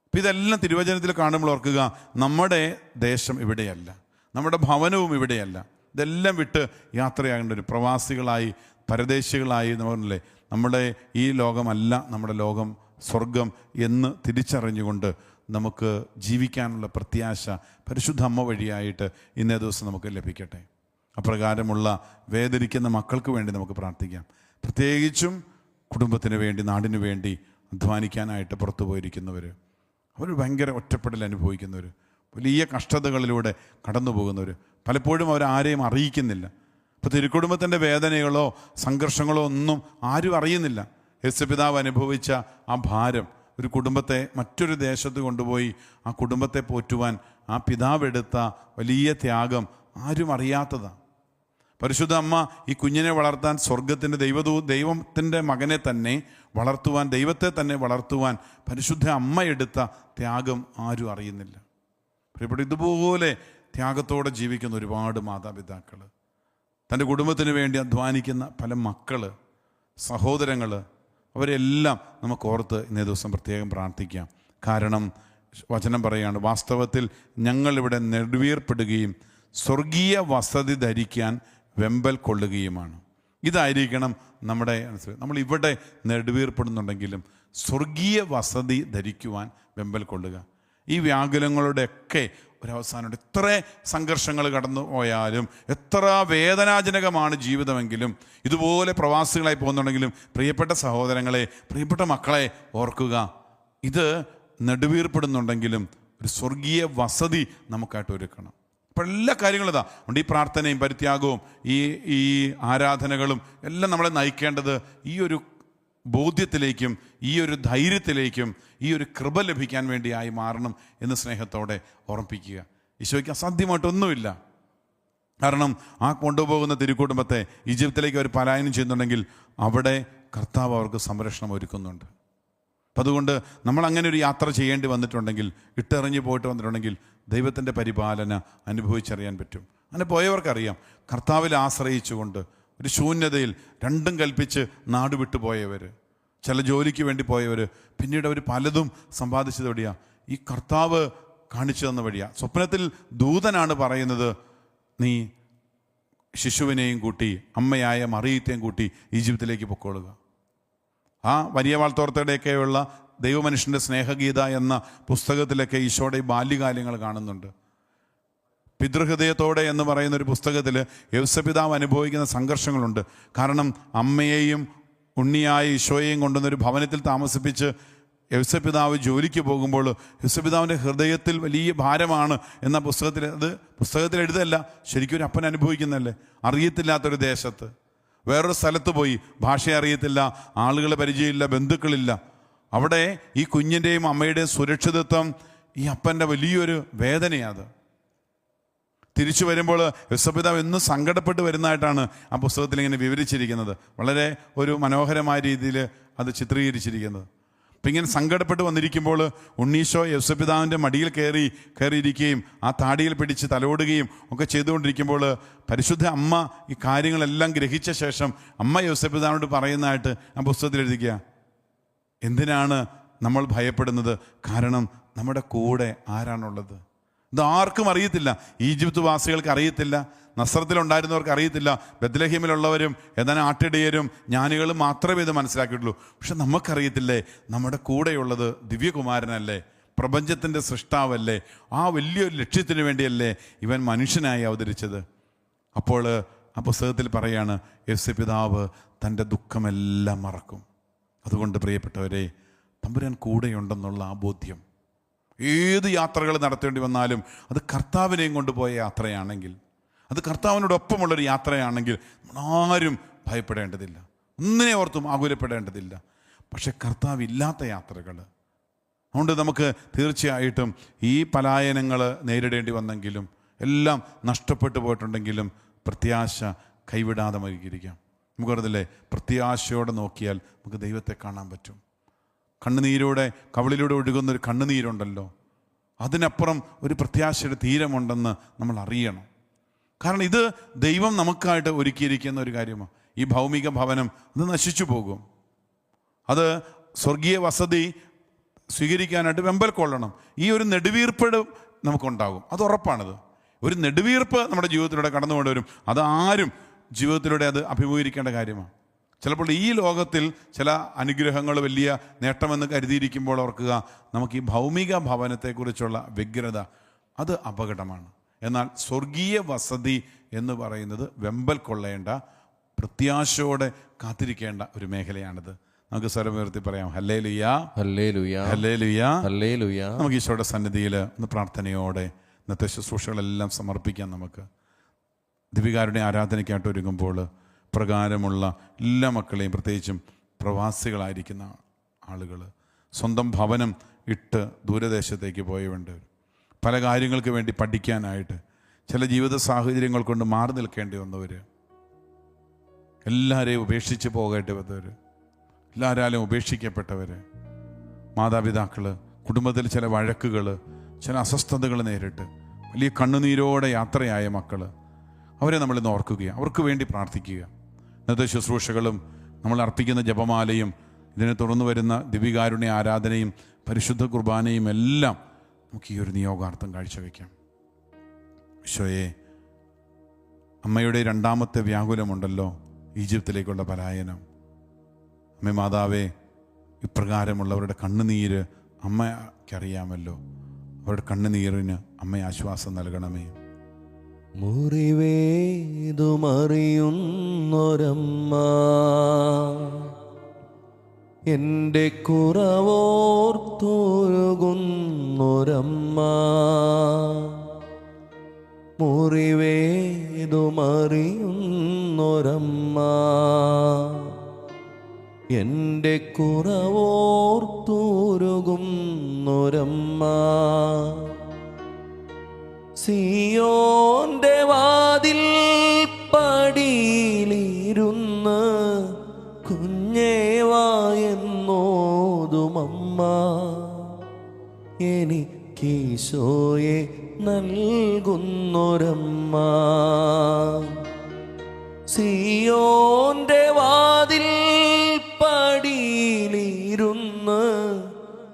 അപ്പം ഇതെല്ലാം തിരുവചനത്തിൽ കാണുമ്പോൾ ഓർക്കുക, നമ്മുടെ ദേശം ഇവിടെയല്ല, നമ്മുടെ ഭവനവും ഇവിടെയല്ല. ഇതെല്ലാം വിട്ട് യാത്രയാകേണ്ട ഒരു പ്രവാസികളായി, പരദേശികളായി പറഞ്ഞില്ലേ, നമ്മുടെ ഈ ലോകമല്ല നമ്മുടെ ലോകം, സ്വർഗം എന്ന് തിരിച്ചറിഞ്ഞുകൊണ്ട് നമുക്ക് ജീവിക്കാനുള്ള പ്രത്യാശ പരിശുദ്ധ അമ്മ വഴിയായിട്ട് ഇന്നേ ദിവസം നമുക്ക് ലഭിക്കട്ടെ. അപ്രകാരമുള്ള വേദനിക്കുന്ന മക്കൾക്ക് വേണ്ടി നമുക്ക് പ്രാർത്ഥിക്കാം. പ്രത്യേകിച്ചും കുടുംബത്തിന് വേണ്ടി, നാടിനു വേണ്ടി അധ്വാനിക്കാനായിട്ട് പുറത്തു പോയിരിക്കുന്നവർ, അവർ ഭയങ്കര ഒറ്റപ്പെടൽ അനുഭവിക്കുന്നവർ, വലിയ കഷ്ടതകളിലൂടെ കടന്നു പോകുന്നവർ, പലപ്പോഴും അവർ ആരെയും അറിയിക്കുന്നില്ല. ഇപ്പോൾ തിരുക്കുടുംബത്തിൻ്റെ വേദനകളോ സംഘർഷങ്ങളോ ഒന്നും ആരും അറിയുന്നില്ല. യേശുപിതാവ് അനുഭവിച്ച ആ ഭാരം, ഒരു കുടുംബത്തെ മറ്റൊരു ദേശത്ത് കൊണ്ടുപോയി ആ കുടുംബത്തെ പോറ്റുവാൻ ആ പിതാവ് എടുത്ത വലിയ ത്യാഗം ആരും അറിയാത്തതാണ്. പരിശുദ്ധ അമ്മ ഈ കുഞ്ഞിനെ വളർത്താൻ, സ്വർഗത്തിൻ്റെ ദൈവത്തിൻ്റെ മകനെ തന്നെ വളർത്തുവാൻ, ദൈവത്തെ തന്നെ വളർത്തുവാൻ പരിശുദ്ധ അമ്മ എടുത്ത ത്യാഗം ആരും അറിയുന്നില്ല. പ്രിയപ്പെട്ട, ഇതുപോലെ ത്യാഗത്തോടെ ജീവിക്കുന്ന ഒരുപാട് മാതാപിതാക്കൾ, തൻ്റെ കുടുംബത്തിന് വേണ്ടി അധ്വാനിക്കുന്ന പല മക്കൾ, സഹോദരങ്ങൾ, അവരെല്ലാം നമുക്ക് ഓർത്ത് ഇന്നേ ദിവസം പ്രത്യേകം പ്രാർത്ഥിക്കാം. കാരണം വചനം പറയാണ്, വാസ്തവത്തിൽ ഞങ്ങളിവിടെ നെടുവീർപ്പെടുകയും സ്വർഗീയ വസതി ധരിക്കാൻ വെമ്പൽ കൊള്ളുകയുമാണ്. ഇതായിരിക്കണം നമ്മുടെ നമ്മൾ ഇവിടെ നെടുവീർപ്പെടുന്നുണ്ടെങ്കിലും സ്വർഗീയ വസതി ധരിക്കുവാൻ വെമ്പൽ കൊള്ളുക. ഈ വ്യാകുലങ്ങളുടെയൊക്കെ ഒരവസാനമുണ്ട്. എത്ര സംഘർഷങ്ങൾ കടന്നു പോയാലും, എത്ര വേദനാജനകമാണ് ജീവിതമെങ്കിലും, ഇതുപോലെ പ്രവാസികളായി പോകുന്നുണ്ടെങ്കിലും, പ്രിയപ്പെട്ട സഹോദരങ്ങളെ, പ്രിയപ്പെട്ട മക്കളെ ഓർക്കുക, ഇത് നെടുവീർപ്പെടുന്നുണ്ടെങ്കിലും ഒരു സ്വർഗീയ വസതി നമുക്കായിട്ട് ഒരുക്കണം. അപ്പോൾ എല്ലാ കാര്യങ്ങളും ഇതാ ഉണ്ട്. ഈ പ്രാർത്ഥനയും പരിത്യാഗവും ഈ ആരാധനകളും എല്ലാം നമ്മളെ നയിക്കേണ്ടത് ഈ ഒരു ബോധ്യത്തിലേക്കും ഈ ഒരു ധൈര്യത്തിലേക്കും ഈ ഒരു കൃപ ലഭിക്കാൻ വേണ്ടിയായി മാറണം എന്ന് സ്നേഹത്തോടെ ഓർമ്മിപ്പിക്കുക. ഈശോയ്ക്ക് അസാധ്യമായിട്ടൊന്നുമില്ല. കാരണം ആ കൊണ്ടുപോകുന്ന തിരുക്കുടുംബത്തെ ഈജിപ്തിലേക്ക് അവർ പലായനം ചെയ്യുന്നുണ്ടെങ്കിൽ അവിടെ കർത്താവ് അവർക്ക് സംരക്ഷണം ഒരുക്കുന്നുണ്ട്. അപ്പം അതുകൊണ്ട് നമ്മൾ അങ്ങനെ ഒരു യാത്ര ചെയ്യേണ്ടി വന്നിട്ടുണ്ടെങ്കിൽ, ഇട്ടെറിഞ്ഞ് പോയിട്ട് വന്നിട്ടുണ്ടെങ്കിൽ ദൈവത്തിൻ്റെ പരിപാലന അനുഭവിച്ചറിയാൻ പറ്റും. അങ്ങനെ പോയവർക്കറിയാം, കർത്താവിൽ ആശ്രയിച്ചുകൊണ്ട് ഒരു ശൂന്യതയിൽ രണ്ടും കൽപ്പിച്ച് നാട് വിട്ടു പോയവർ, ചില ജോലിക്ക് വേണ്ടി പോയവർ, പിന്നീട് അവർ പലതും സമ്പാദിച്ചത് വഴിയാണ്, ഈ കർത്താവ് കാണിച്ചു തന്ന വഴിയാണ്. സ്വപ്നത്തിൽ ദൂതനാണ് പറയുന്നത്, നീ ശിശുവിനെയും കൂട്ടി അമ്മയായ മറിയത്തെയും കൂട്ടി ഈജിപ്തിലേക്ക് പൊക്കോളുക. ആ വലിയ വാൾത്തോർത്തയുടെയൊക്കെയുള്ള ദൈവമനുഷ്യൻ്റെ സ്നേഹഗീത എന്ന പുസ്തകത്തിലൊക്കെ ഈശോയുടെ ബാല്യകാര്യങ്ങൾ കാണുന്നുണ്ട്. പിതൃഹൃദയത്തോടെ എന്ന് പറയുന്ന ഒരു പുസ്തകത്തിൽ യൗസപിതാവ് അനുഭവിക്കുന്ന സംഘർഷങ്ങളുണ്ട്. കാരണം അമ്മയെയും ഉണ്ണിയായ ഈശോയെയും കൊണ്ടുവന്നൊരു ഭവനത്തിൽ താമസിപ്പിച്ച് യൗസപിതാവ് ജോലിക്ക് പോകുമ്പോൾ യൗസപിതാവിൻ്റെ ഹൃദയത്തിൽ വലിയ ഭാരമാണ് എന്ന പുസ്തകത്തിൽ എഴുതല്ല, ശരിക്കും ഒരു അപ്പൻ അനുഭവിക്കുന്നതല്ലേ. അറിയത്തില്ലാത്തൊരു ദേശത്ത്, വേറൊരു സ്ഥലത്ത് പോയി, ഭാഷ അറിയത്തില്ല, ആളുകളെ പരിചയമില്ല, ബന്ധുക്കളില്ല. അവിടെ ഈ കുഞ്ഞിൻ്റെയും അമ്മയുടെയും സുരക്ഷിതത്വം ഈ അപ്പൻ്റെ വലിയൊരു വേദനയാണ്. തിരിച്ചു വരുമ്പോൾ യൗസപിതാവ് എന്നും സങ്കടപ്പെട്ട് വരുന്നതായിട്ടാണ് ആ പുസ്തകത്തിൽ ഇങ്ങനെ വിവരിച്ചിരിക്കുന്നത്. വളരെ ഒരു മനോഹരമായ രീതിയിൽ അത് ചിത്രീകരിച്ചിരിക്കുന്നത്. അപ്പം ഇങ്ങനെ സങ്കടപ്പെട്ട് വന്നിരിക്കുമ്പോൾ ഉണ്ണീശോ യൗസപിതാവിൻ്റെ മടിയിൽ കയറിയിരിക്കുകയും ആ താടിയിൽ പിടിച്ച് തലോടുകയും ഒക്കെ ചെയ്തുകൊണ്ടിരിക്കുമ്പോൾ പരിശുദ്ധ അമ്മ ഈ കാര്യങ്ങളെല്ലാം ഗ്രഹിച്ച ശേഷം അമ്മ യൗസപിതാവിനോട് പറയുന്നതായിട്ട് ആ പുസ്തകത്തിൽ എഴുതിക്കുക, എന്തിനാണ് നമ്മൾ ഭയപ്പെടുന്നത്? കാരണം നമ്മുടെ കൂടെ ആരാണുള്ളത്? ഇത് ആർക്കും അറിയത്തില്ല. ഈജിപ്ത് വാസികൾക്ക് അറിയത്തില്ല, നസ്രത്തിലുണ്ടായിരുന്നവർക്ക് അറിയത്തില്ല, ബെത്ലഹേമിലുള്ളവരും ഏതാനും ആട്ടിടയരും ജ്ഞാനികളും മാത്രമേ ഇത് മനസ്സിലാക്കിയിട്ടുള്ളൂ. പക്ഷെ നമുക്കറിയത്തില്ലേ, നമ്മുടെ കൂടെയുള്ളത് ദിവ്യകുമാരനല്ലേ, പ്രപഞ്ചത്തിൻ്റെ സൃഷ്ടാവല്ലേ, ആ വലിയൊരു ലക്ഷ്യത്തിന് വേണ്ടിയല്ലേ ഇവൻ മനുഷ്യനായി അവതരിച്ചത്. അപ്പോൾ ആ പുസ്തകത്തിൽ പറയാണ്, യേശുപിതാവ് തൻ്റെ ദുഃഖമെല്ലാം മറക്കും. അതുകൊണ്ട് പ്രിയപ്പെട്ടവരെ, തമ്പുരാൻ കൂടെയുണ്ടെന്നുള്ള ആ ബോധ്യം ഏത് യാത്രകൾ നടത്തേണ്ടി വന്നാലും അത് കർത്താവിനെയും കൊണ്ടുപോയ യാത്രയാണെങ്കിൽ, അത് കർത്താവിനോടൊപ്പമുള്ളൊരു യാത്രയാണെങ്കിൽ ആരും ഭയപ്പെടേണ്ടതില്ല, ഒന്നിനെ ഓർത്തും ആകുലപ്പെടേണ്ടതില്ല. പക്ഷെ കർത്താവില്ലാത്ത യാത്രകൾ, അതുകൊണ്ട് നമുക്ക് തീർച്ചയായിട്ടും ഈ പലായനങ്ങൾ നേരിടേണ്ടി വന്നെങ്കിലും, എല്ലാം നഷ്ടപ്പെട്ടു പോയിട്ടുണ്ടെങ്കിലും പ്രത്യാശ കൈവിടാതെ മരിക്കാം. നമുക്ക് പറഞ്ഞില്ലേ, പ്രത്യാശയോടെ നോക്കിയാൽ നമുക്ക് ദൈവത്തെ കാണാൻ പറ്റും. കണ്ണുനീരോടെ, കവിളിലൂടെ ഒഴുകുന്നൊരു കണ്ണുനീരുണ്ടല്ലോ, അതിനപ്പുറം ഒരു പ്രത്യാശയുടെ തീരമുണ്ടെന്ന് നമ്മൾ അറിയണം. കാരണം ഇത് ദൈവം നമുക്കായിട്ട് ഒരുക്കിയിരിക്കുന്ന ഒരു കാര്യമാണ്. ഈ ഭൗമിക ഭവനം അത് നശിച്ചു പോകും. അത് സ്വർഗീയ വസതി സ്വീകരിക്കാനായിട്ട് വെമ്പൽ കൊള്ളണം. ഈ ഒരു നെടുവീർപ്പ് നമുക്കുണ്ടാകും, അത് ഉറപ്പാണിത്. ഒരു നെടുവീർപ്പ് നമ്മുടെ ജീവിതത്തിലൂടെ കടന്നു കൊണ്ടുവരും. അതാരും ജീവിതത്തിലൂടെ അത് അഭിമുഖീകരിക്കേണ്ട കാര്യമാണ്. ചിലപ്പോൾ ഈ ലോകത്തിൽ ചില അനുഗ്രഹങ്ങൾ വലിയ നേട്ടമെന്ന് കരുതിയിരിക്കുമ്പോൾ ഓർക്കുക, നമുക്ക് ഈ ഭൗമിക ഭവനത്തെക്കുറിച്ചുള്ള വ്യഗ്രത അത് അപകടമാണ്. എന്നാൽ സ്വർഗീയ വസതി എന്ന് പറയുന്നത് വെമ്പൽ കൊള്ളേണ്ട, പ്രത്യാശയോടെ കാത്തിരിക്കേണ്ട ഒരു മേഖലയാണിത്. നമുക്ക് സ്വരമുയർത്തി പറയാം, ഹല്ലേലൂയാ, ഹല്ലേലൂയാ, ഹല്ലേലൂയാ, ഹല്ലേലൂയാ. നമുക്ക് ഈശോയുടെ സന്നിധിയിൽ ഒന്ന് പ്രാർത്ഥനയോടെ ഇന്നത്തെ ശുശ്രൂഷകളെല്ലാം സമർപ്പിക്കാം. നമുക്ക് ദിവികാരുടെ ആരാധനയ്ക്കായിട്ട് ഒരുങ്ങുമ്പോൾ പ്രകാരമുള്ള എല്ലാ മക്കളെയും, പ്രത്യേകിച്ചും പ്രവാസികളായിരിക്കുന്ന ആളുകൾ, സ്വന്തം ഭവനം ഇട്ട് ദൂരദേശത്തേക്ക് പോയവരുണ്ട്, പല കാര്യങ്ങൾക്ക് വേണ്ടി പഠിക്കാനായിട്ട് ചില ജീവിത സാഹചര്യങ്ങൾ കൊണ്ട് മാറി നിൽക്കേണ്ടി വന്നവർ, എല്ലാവരെയും ഉപേക്ഷിച്ച് പോകേണ്ടി വന്നവർ, എല്ലാവരാലും ഉപേക്ഷിക്കപ്പെട്ടവർ, മാതാപിതാക്കൾ, കുടുംബത്തിൽ ചില വഴക്കുകൾ, ചില അസ്വസ്ഥതകൾ നേരിട്ട് വലിയ കണ്ണുനീരോടെ യാത്രയായ മക്കൾ, അവരെ നമ്മളിന്ന് ഓർക്കുകയാണ്, അവർക്ക് വേണ്ടി പ്രാർത്ഥിക്കുക. ഇന്നത്തെ ശുശ്രൂഷകളും നമ്മൾ അർപ്പിക്കുന്ന ജപമാലയും ഇതിനെ തുടർന്ന് വരുന്ന ദിവികാരുണ്യ ആരാധനയും പരിശുദ്ധ കുർബാനയും എല്ലാം നമുക്ക് ഈ ഒരു നിയോഗാർത്ഥം കാഴ്ചവെക്കാം. ഈശോയെ, അമ്മയുടെ രണ്ടാമത്തെ വ്യാകുലമുണ്ടല്ലോ, ഈജിപ്തിലേക്കുള്ള പലായനം. അമ്മ മാതാവേ, ഇപ്രകാരമുള്ളവരുടെ കണ്ണുനീര് അമ്മയ്ക്കറിയാമല്ലോ. അവരുടെ കണ്ണുനീരിന് അമ്മ ആശ്വാസം നൽകണമേ. മുറിവേതുമറിയുന്നൊരമ്മ, എൻ്റെ കുറവോർത്തുരുകുന്നൊരമ്മ, മുറിവേതുമറിയുന്നൊരമ്മ, എൻ്റെ കുറവോർത്തുരുകുന്നൊരമ്മ, സിയോന്റെ വാതിൽ പടിയിലിരുന്ന് കുഞ്ഞേവായെന്നോതുമമ്മ, എനിക്കീശോയെ നൽകുന്നൊരമ്മ, സിയോന്റെ വാതിൽ പടിയിലിരുന്ന്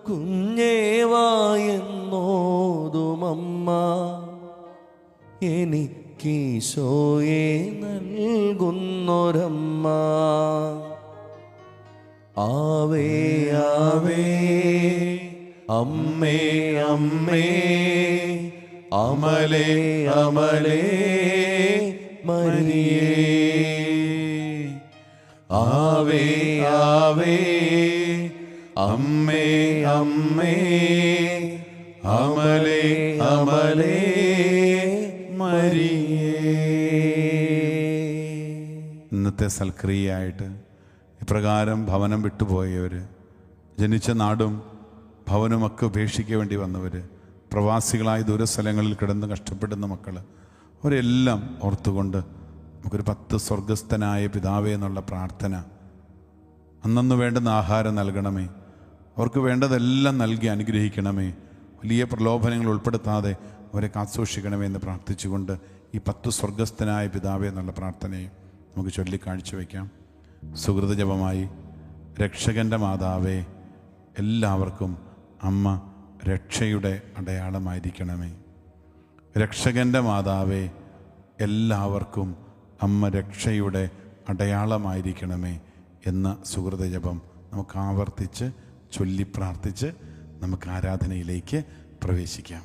കുഞ്ഞേവായെന്നോതുമമ്മ, എനിക്കീശോയെ നൽകുന്നൊരമ്മ. ആവേ ആവേ അമ്മേ അമ്മേ, അമലേ അമലേ മരിയേ. ആവേ ആവേ അമ്മേ അമ്മേ, അമലേ അമലേ മരിയേ. ഇന്നത്തെ സൽക്രിയയായിട്ട് ഇപ്രകാരം ഭവനം വിട്ടുപോയവർ, ജനിച്ച നാടും ഭവനുമൊക്കെ ഉപേക്ഷിക്കേണ്ടി വന്നവർ, പ്രവാസികളായി ദൂരസ്ഥലങ്ങളിൽ കിടന്ന് കഷ്ടപ്പെടുന്ന മക്കൾ, അവരെല്ലാം ഓർത്തുകൊണ്ട് നമുക്കൊരു 10 സ്വർഗസ്ഥനായ പിതാവേ എന്നുള്ള പ്രാർത്ഥന. അന്നന്ന് വേണ്ടുന്ന ആഹാരം നൽകണമേ, അവർക്ക് വേണ്ടതെല്ലാം നൽകി അനുഗ്രഹിക്കണമേ, വലിയ പ്രലോഭനങ്ങൾ ഉൾപ്പെടുത്താതെ അവരെ കാത്തുസൂക്ഷിക്കണമേ എന്ന് പ്രാർത്ഥിച്ചുകൊണ്ട് ഈ 10 സ്വർഗസ്ഥനായ പിതാവേ എന്നുള്ള പ്രാർത്ഥനയെ നമുക്ക് ചൊല്ലി കാഴ്ചവെക്കാം. സുഹൃത ജപമായി, രക്ഷകൻ്റെ മാതാവേ, എല്ലാവർക്കും അമ്മ രക്ഷയുടെ അടയാളമായിരിക്കണമേ. രക്ഷകൻ്റെ മാതാവേ, എല്ലാവർക്കും അമ്മ രക്ഷയുടെ അടയാളമായിരിക്കണമേ എന്ന സുഹൃത ജപം നമുക്ക് ആവർത്തിച്ച് ചൊല്ലി പ്രാർത്ഥിച്ച് നമുക്ക് ആരാധനയിലേക്ക് പ്രവേശിക്കാം.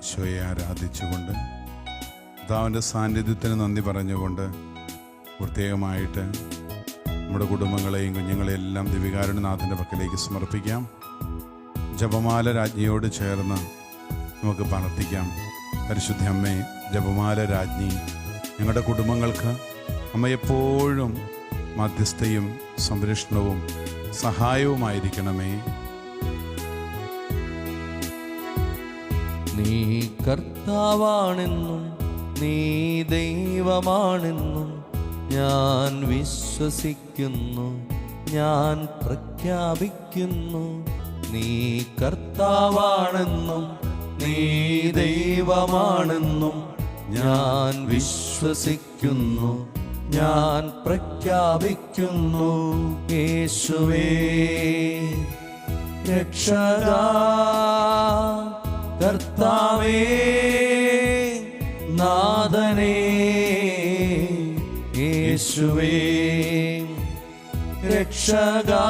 ഈശോയെ ആരാധിച്ചുകൊണ്ട് കർത്താവിൻ്റെ സാന്നിധ്യത്തിന് നന്ദി പറഞ്ഞുകൊണ്ട് പ്രത്യേകമായിട്ട് നമ്മുടെ കുടുംബങ്ങളെയും കുഞ്ഞുങ്ങളെയും എല്ലാം ദിവ്യകാരുണ്യനാഥൻ്റെ പക്കലേക്ക് സമർപ്പിക്കാം. ജപമാല രാജ്ഞിയോട് ചേർന്ന് നമുക്ക് പ്രാർത്ഥിക്കാം. പരിശുദ്ധ അമ്മേ, ജപമാല രാജ്ഞി, ഞങ്ങളുടെ കുടുംബങ്ങൾക്ക് അമ്മ എപ്പോഴും മധ്യസ്ഥയും സംരക്ഷണവും സഹായവുമായിരിക്കണമേ. നീ കർത്താവാണെന്നും നീ ദൈവമാണെന്നും ഞാൻ വിശ്വസിക്കുന്നു, ഞാൻ പ്രഖ്യാപിക്കുന്നു. നീ കർത്താവാണെന്നും നീ ദൈവമാണെന്നും ഞാൻ വിശ്വസിക്കുന്നു, ഞാൻ പ്രഖ്യാപിക്കുന്നു. യേശുവേ രക്ഷകാ, കർത്താവേ നാഥനേ, യേശുവേ രക്ഷകാ,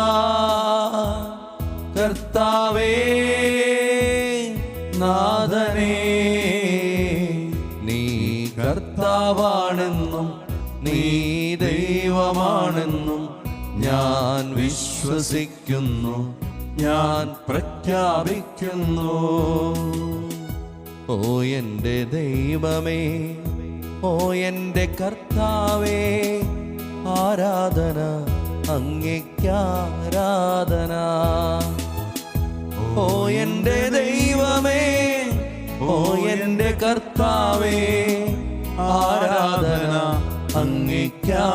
കർത്താവേ നാഥനേ. നീ കർത്താവാണെന്നും നീ ദൈവമാണെന്നും ഞാൻ വിശ്വസിക്കുന്നു, ഞാൻ പ്രഖ്യാപിക്കുന്നു. ഓ എൻ്റെ ദൈവമേ, ഓ എൻ്റെ കർത്താവേ, ആരാധന അങ്ങേക്കാരാധന. ഓ എൻ്റെ ദൈവമേ, ഓ എൻ്റെ കർത്താവേ, ആരാധന അങ്ങേക്കാരാധന.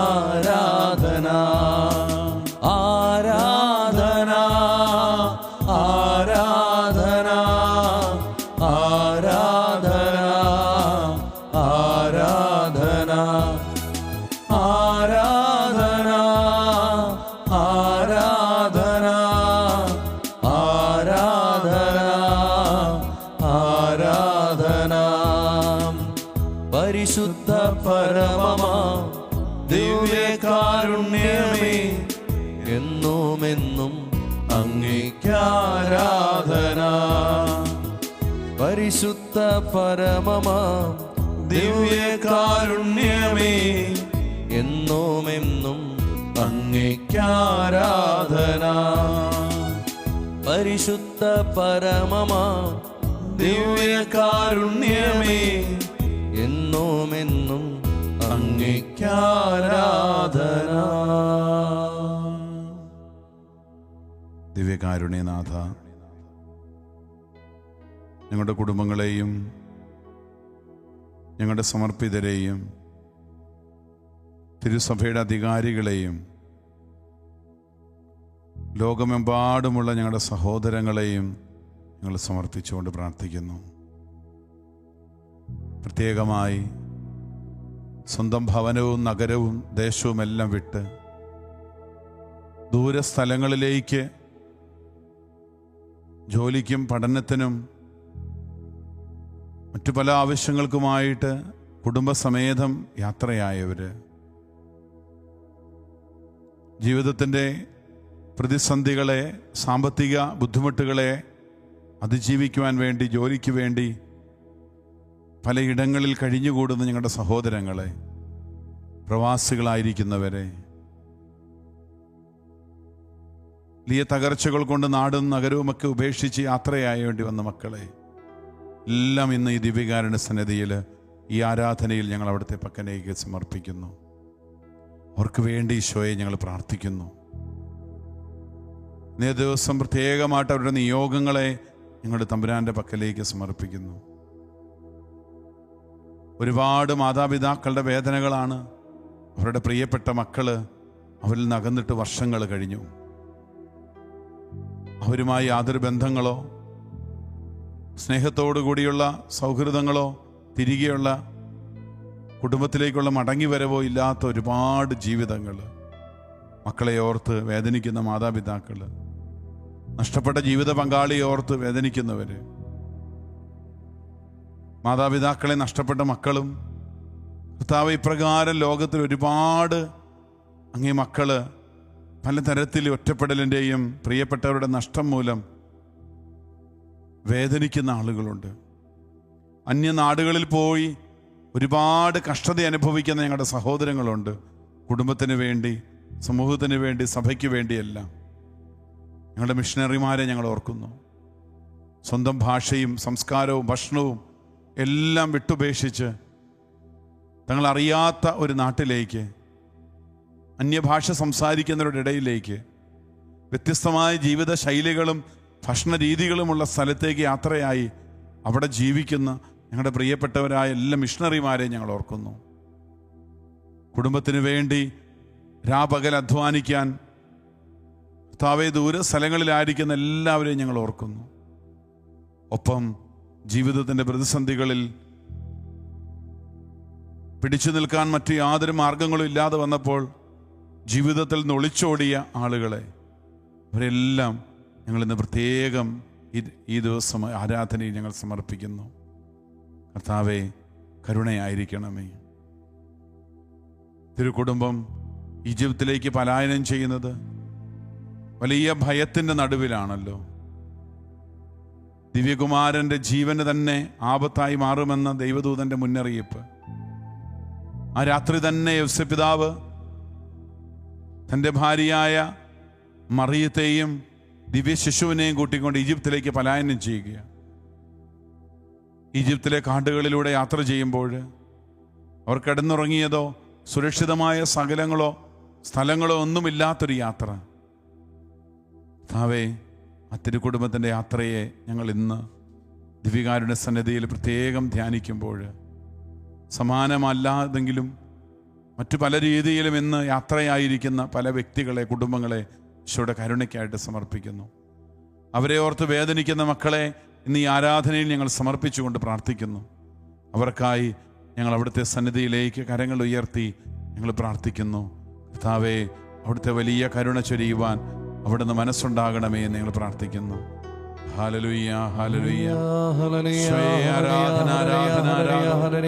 ആരാധന ആരാധന ആരാധന ആരാധന ആരാധന ആരാധന ആരാധന ആരാധന. പരിശുദ്ധ പരമമാ ദിവ്യകാരുണ്യമേ, എന്നുമെന്നും അങ്ങേക്കാരാധന. പരിശുദ്ധ പരമമാ ദിവ്യകാരുണ്യമേ, എന്നുമെന്നും അങ്ങേക്കാരാധന. പരിശുദ്ധ പരമമാ ദിവ്യകാരുണ്യമേ, എന്നുമെന്നും അങ്ങേക്കാരാധന. ദിവ്യകാരുണ്യനാഥ, ഞങ്ങളുടെ കുടുംബങ്ങളെയും ഞങ്ങളുടെ സമർപ്പിതരെയും തിരുസഭയുടെ അധികാരികളെയും ലോകമെമ്പാടുമുള്ള ഞങ്ങളുടെ സഹോദരങ്ങളെയും ഞങ്ങൾ സമർപ്പിച്ചുകൊണ്ട് പ്രാർത്ഥിക്കുന്നു. പ്രത്യേകമായി സ്വന്തം ഭവനവും നഗരവും ദേശവും എല്ലാം വിട്ട് ദൂരസ്ഥലങ്ങളിലേക്ക് ജോലിക്കും പഠനത്തിനും മറ്റു പല ആവശ്യങ്ങൾക്കുമായിട്ട് കുടുംബസമേതം യാത്രയായവർ, ജീവിതത്തിൻ്റെ പ്രതിസന്ധികളെ, സാമ്പത്തിക ബുദ്ധിമുട്ടുകളെ അതിജീവിക്കുവാൻ വേണ്ടി, ജോലിക്ക് വേണ്ടി പലയിടങ്ങളിൽ കഴിഞ്ഞുകൂടുന്ന ഞങ്ങളുടെ സഹോദരങ്ങളെ, പ്രവാസികളായിരിക്കുന്നവരെ, വലിയ തകർച്ചകൾ കൊണ്ട് നാടും നഗരവുമൊക്കെ ഉപേക്ഷിച്ച് യാത്രയായേണ്ടി വന്ന മക്കളെ എല്ലാം ഇന്ന് ഈ ദിവ്യകാരുണ്യ സന്നിധിയിൽ, ഈ ആരാധനയിൽ ഞങ്ങൾ അവിടുത്തെ പക്കലേക്ക് സമർപ്പിക്കുന്നു. അവർക്ക് വേണ്ടി ഈശോയെ ഞങ്ങൾ പ്രാർത്ഥിക്കുന്നു. ഇന്നേ ദിവസം പ്രത്യേകമായിട്ട് അവരുടെ നിയോഗങ്ങളെ ഞങ്ങളുടെ തമ്പുരാൻ്റെ പക്കലേക്ക് സമർപ്പിക്കുന്നു. ഒരുപാട് മാതാപിതാക്കളുടെ വേദനകളാണ്. അവരുടെ പ്രിയപ്പെട്ട മക്കള് അവരിൽ നിന്ന് അകന്നിട്ട് വർഷങ്ങൾ കഴിഞ്ഞു. അവരുമായി യാതൊരു ബന്ധങ്ങളോ സ്നേഹത്തോടു കൂടിയുള്ള സൗഹൃദങ്ങളോ തിരികെയുള്ള കുടുംബത്തിലേക്കുള്ള മടങ്ങിവരവോ ഇല്ലാത്ത ഒരുപാട് ജീവിതങ്ങൾ, മക്കളെ ഓർത്ത് വേദനിക്കുന്ന മാതാപിതാക്കൾ, നഷ്ടപ്പെട്ട ജീവിത പങ്കാളിയെ ഓർത്ത് വേദനിക്കുന്നവർ, മാതാപിതാക്കളെ നഷ്ടപ്പെട്ട മക്കളും. കർത്താവ്, ഇപ്രകാരം ലോകത്തിൽ ഒരുപാട് അങ്ങേ മക്കള് പലതരത്തിൽ ഒറ്റപ്പെടലിൻ്റെയും പ്രിയപ്പെട്ടവരുടെ നഷ്ടം മൂലം വേദനിക്കുന്ന ആളുകളുണ്ട്. അന്യനാടുകളിൽ പോയി ഒരുപാട് കഷ്ടത അനുഭവിക്കുന്ന ഞങ്ങളുടെ സഹോദരങ്ങളുണ്ട്. കുടുംബത്തിന് വേണ്ടി, സമൂഹത്തിന് വേണ്ടി, സഭയ്ക്ക് വേണ്ടിയെല്ലാം ഞങ്ങളുടെ മിഷണറിമാരെ ഞങ്ങൾ ഓർക്കുന്നു. സ്വന്തം ഭാഷയും സംസ്കാരവും ഭക്ഷണവും എല്ലാം വിട്ടുപേക്ഷിച്ച് തങ്ങളറിയാത്ത ഒരു നാട്ടിലേക്ക്, അന്യഭാഷ സംസാരിക്കുന്നവരുടെ ഇടയിലേക്ക്, വ്യത്യസ്തമായ ജീവിത ശൈലികളും ഭക്ഷണ രീതികളുമുള്ള സ്ഥലത്തേക്ക് യാത്രയായി അവിടെ ജീവിക്കുന്ന ഞങ്ങളുടെ പ്രിയപ്പെട്ടവരായ എല്ലാ മിഷണറിമാരെയും ഞങ്ങൾ ഓർക്കുന്നു. കുടുംബത്തിന് വേണ്ടി രാപകൽ അധ്വാനിക്കാൻ കർത്താവേ ദൂര സ്ഥലങ്ങളിലായിരിക്കുന്ന എല്ലാവരെയും ഞങ്ങൾ ഓർക്കുന്നു. ഒപ്പം ജീവിതത്തിൻ്റെ പ്രതിസന്ധികളിൽ പിടിച്ചു നിൽക്കാൻ മറ്റു യാതൊരു മാർഗങ്ങളും ഇല്ലാതെ വന്നപ്പോൾ ജീവിതത്തിൽ നിന്ന് ഒളിച്ചോടിയ ആളുകളെ, അവരെല്ലാം ഞങ്ങളിന്ന് പ്രത്യേകം ഈ ദിവസം ആരാധനയിൽ ഞങ്ങൾ സമർപ്പിക്കുന്നു. കർത്താവേ, കരുണയായിരിക്കണമേ. തിരുക്കുടുംബം ഈജിപ്തിലേക്ക് പലായനം ചെയ്യുന്നത് വലിയ ഭയത്തിൻ്റെ നടുവിലാണല്ലോ. ദിവ്യകുമാരൻ്റെ ജീവന് തന്നെ ആപത്തായി മാറുമെന്ന ദൈവദൂതൻ്റെ മുന്നറിയിപ്പ്. ആ രാത്രി തന്നെ യോസേപ്പ് പിതാവ് തൻ്റെ ഭാര്യയായ മറിയത്തെയും ദിവ്യ ശിശുവിനെയും കൂട്ടിക്കൊണ്ട് ഈജിപ്തിലേക്ക് പലായനം ചെയ്യുകയാണ്. ഈജിപ്തിലെ കാടുകളിലൂടെ യാത്ര ചെയ്യുമ്പോൾ അവർ കിടന്നുറങ്ങിയതോ സുരക്ഷിതമായ സ്ഥലങ്ങളോ ഒന്നുമില്ലാത്തൊരു യാത്ര. കർത്താവേ, ആ തിരുക്കുടുംബത്തിൻ്റെ യാത്രയെ ഞങ്ങൾ ഇന്ന് ദിവ്യകാരുണ്യ സന്നിധിയിൽ പ്രത്യേകം ധ്യാനിക്കുമ്പോൾ സമാനമല്ലാതെങ്കിലും മറ്റു പല രീതിയിലും ഇന്ന് യാത്രയായിരിക്കുന്ന പല വ്യക്തികളെ, കുടുംബങ്ങളെ ഈശോയുടെ കരുണയ്ക്കായിട്ട് സമർപ്പിക്കുന്നു. അവരെ ഓർത്ത് വേദനിക്കുന്ന മക്കളെ ഇന്ന് ഈ ആരാധനയിൽ ഞങ്ങൾ സമർപ്പിച്ചുകൊണ്ട് പ്രാർത്ഥിക്കുന്നു. അവർക്കായി ഞങ്ങൾ അവിടുത്തെ സന്നിധിയിലേക്ക് കരങ്ങൾ ഉയർത്തി ഞങ്ങൾ പ്രാർത്ഥിക്കുന്നു. കർത്താവേ, അവിടുത്തെ വലിയ കരുണ ചൊരിയുവാൻ അവിടുന്ന് മനസ്സുണ്ടാകണമേ എന്ന് ഞങ്ങൾ പ്രാർത്ഥിക്കുന്നു. ഹല്ലേലൂയ, ഹല്ലേലൂയ, ഈശോയെ ആരാധന, ആരാധന, ആരാധന,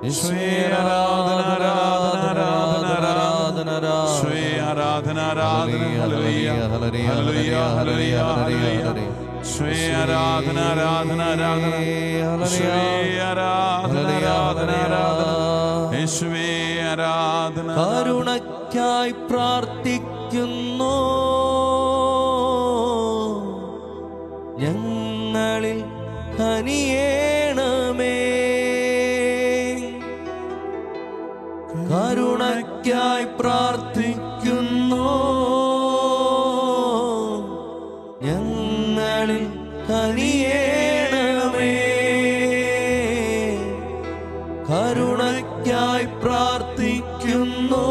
ഈശോയെ ആരാധന, ആരാധന, ആരാധന, ഈശോയെ ആരാധന, ആരാധന, ഹല്ലേലൂയ, ഹല്ലേലൂയ, ഹല്ലേലൂയ, ഹല്ലേലൂയ, ഈശോയെ ആരാധന, ആരാധന, ആരാധന, ഈശോയെ ആരാധന, ആരാധന, ആരാധന, യേശുവേ ആരാധന. കരുണയ്ക്കായി പ്രാർത്ഥിക്കുന്നു ഞങ്ങളിൽ കനിയേണമേ. കരുണയ്ക്കായി പ്രാർത്ഥിക്കുന്നു ഞങ്ങളിൽ കനിയേണമേ. കരുണയ്ക്കായി പ്രാർത്ഥിക്കുന്നു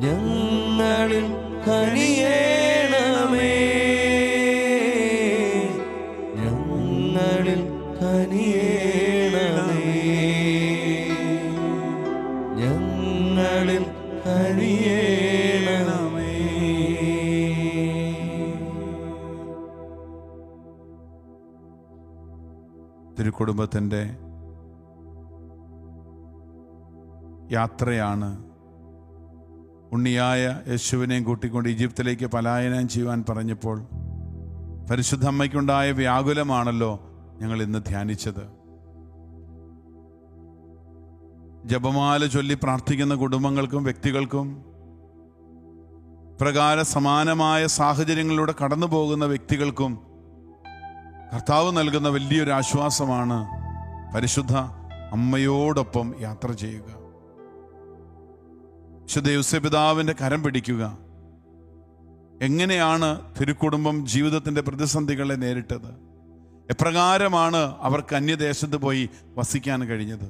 ഞങ്ങളിൽ കനിയേണമേ. ഞങ്ങളിൽ കനിയേണമേ. ഞങ്ങളിൽ കനിയേണമേ. തിരുക്കുടുംബത്തിൻ്റെ യാത്രയാണ്. ഉണ്ണിയായ യേശുവിനെയും കൂട്ടിക്കൊണ്ട് ഈജിപ്തിലേക്ക് പലായനം ചെയ്യുവാൻ പറഞ്ഞപ്പോൾ പരിശുദ്ധ അമ്മയ്ക്കുണ്ടായ വ്യാകുലമാണല്ലോ ഞങ്ങൾ ഇന്ന് ധ്യാനിച്ചത്. ജപമാല ചൊല്ലി പ്രാർത്ഥിക്കുന്ന കുടുംബങ്ങൾക്കും വ്യക്തികൾക്കും പ്രകാര സമാനമായ സാഹചര്യങ്ങളിലൂടെ കടന്നു പോകുന്ന വ്യക്തികൾക്കും കർത്താവ് നൽകുന്ന വലിയൊരു ആശ്വാസമാണ് പരിശുദ്ധ അമ്മയോടൊപ്പം യാത്ര ചെയ്യുക. വിശുദ്ധ യോസേപ്പ് പിതാവിൻ്റെ കരം പിടിക്കുക. എങ്ങനെയാണ് തിരുക്കുടുംബം ജീവിതത്തിൻ്റെ പ്രതിസന്ധികളെ നേരിട്ടത്? എപ്രകാരമാണ് അവർക്ക് അന്യദേശത്ത് പോയി വസിക്കാൻ കഴിഞ്ഞത്?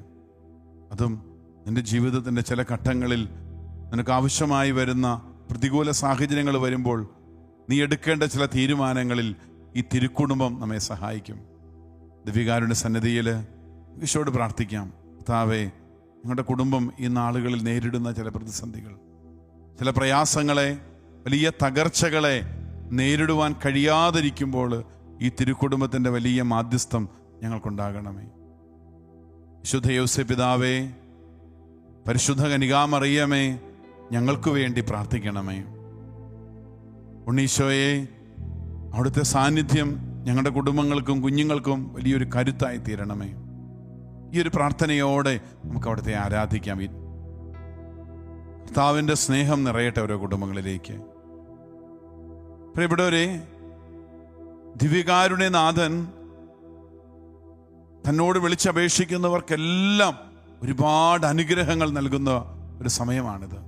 അതും നിന്റെ ജീവിതത്തിൻ്റെ ചില ഘട്ടങ്ങളിൽ നിനക്ക് ആവശ്യമായി വരുന്ന പ്രതികൂല സാഹചര്യങ്ങൾ വരുമ്പോൾ നീ എടുക്കേണ്ട ചില തീരുമാനങ്ങളിൽ ഈ തിരുക്കുടുംബം നമ്മെ സഹായിക്കും. ദിവ്യകാരുണ്യ സന്നിധിയിൽ ഈശോയോട് പ്രാർത്ഥിക്കാം. കർത്താവേ, ഞങ്ങളുടെ കുടുംബം ഈ നാളുകളിൽ നേരിടുന്ന ചില പ്രതിസന്ധികൾ, ചില പ്രയാസങ്ങളെ, വലിയ തകർച്ചകളെ നേരിടുവാൻ കഴിയാതിരിക്കുമ്പോൾ ഈ തിരുക്കുടുംബത്തിൻ്റെ വലിയ മാധ്യസ്ഥം ഞങ്ങൾക്കുണ്ടാകണമേ. വിശുദ്ധ യോസേപ്പ് പിതാവേ, പരിശുദ്ധ കനികാമറിയമേ, ഞങ്ങൾക്ക് വേണ്ടി പ്രാർത്ഥിക്കണമേ. ഉണ്ണീശോയെ, അവിടുത്തെ സാന്നിധ്യം ഞങ്ങളുടെ കുടുംബങ്ങൾക്കും കുഞ്ഞുങ്ങൾക്കും വലിയൊരു കരുത്തായി തീരണമേ. ഈ ഒരു പ്രാർത്ഥനയോടെ നമുക്ക് അവിടുത്തെ ആരാധിക്കാം. ഈ കർത്താവിൻ്റെ സ്നേഹം നിറയട്ടെ ഓരോ കുടുംബങ്ങളിലേക്ക്. പ്രിയപ്പെട്ടവരെ, ദിവ്യകാരുണ്യനാഥൻ തന്നോട് വിളിച്ചപേക്ഷിക്കുന്നവർക്കെല്ലാം ഒരുപാട് അനുഗ്രഹങ്ങൾ നൽകുന്ന ഒരു സമയമാണിത്.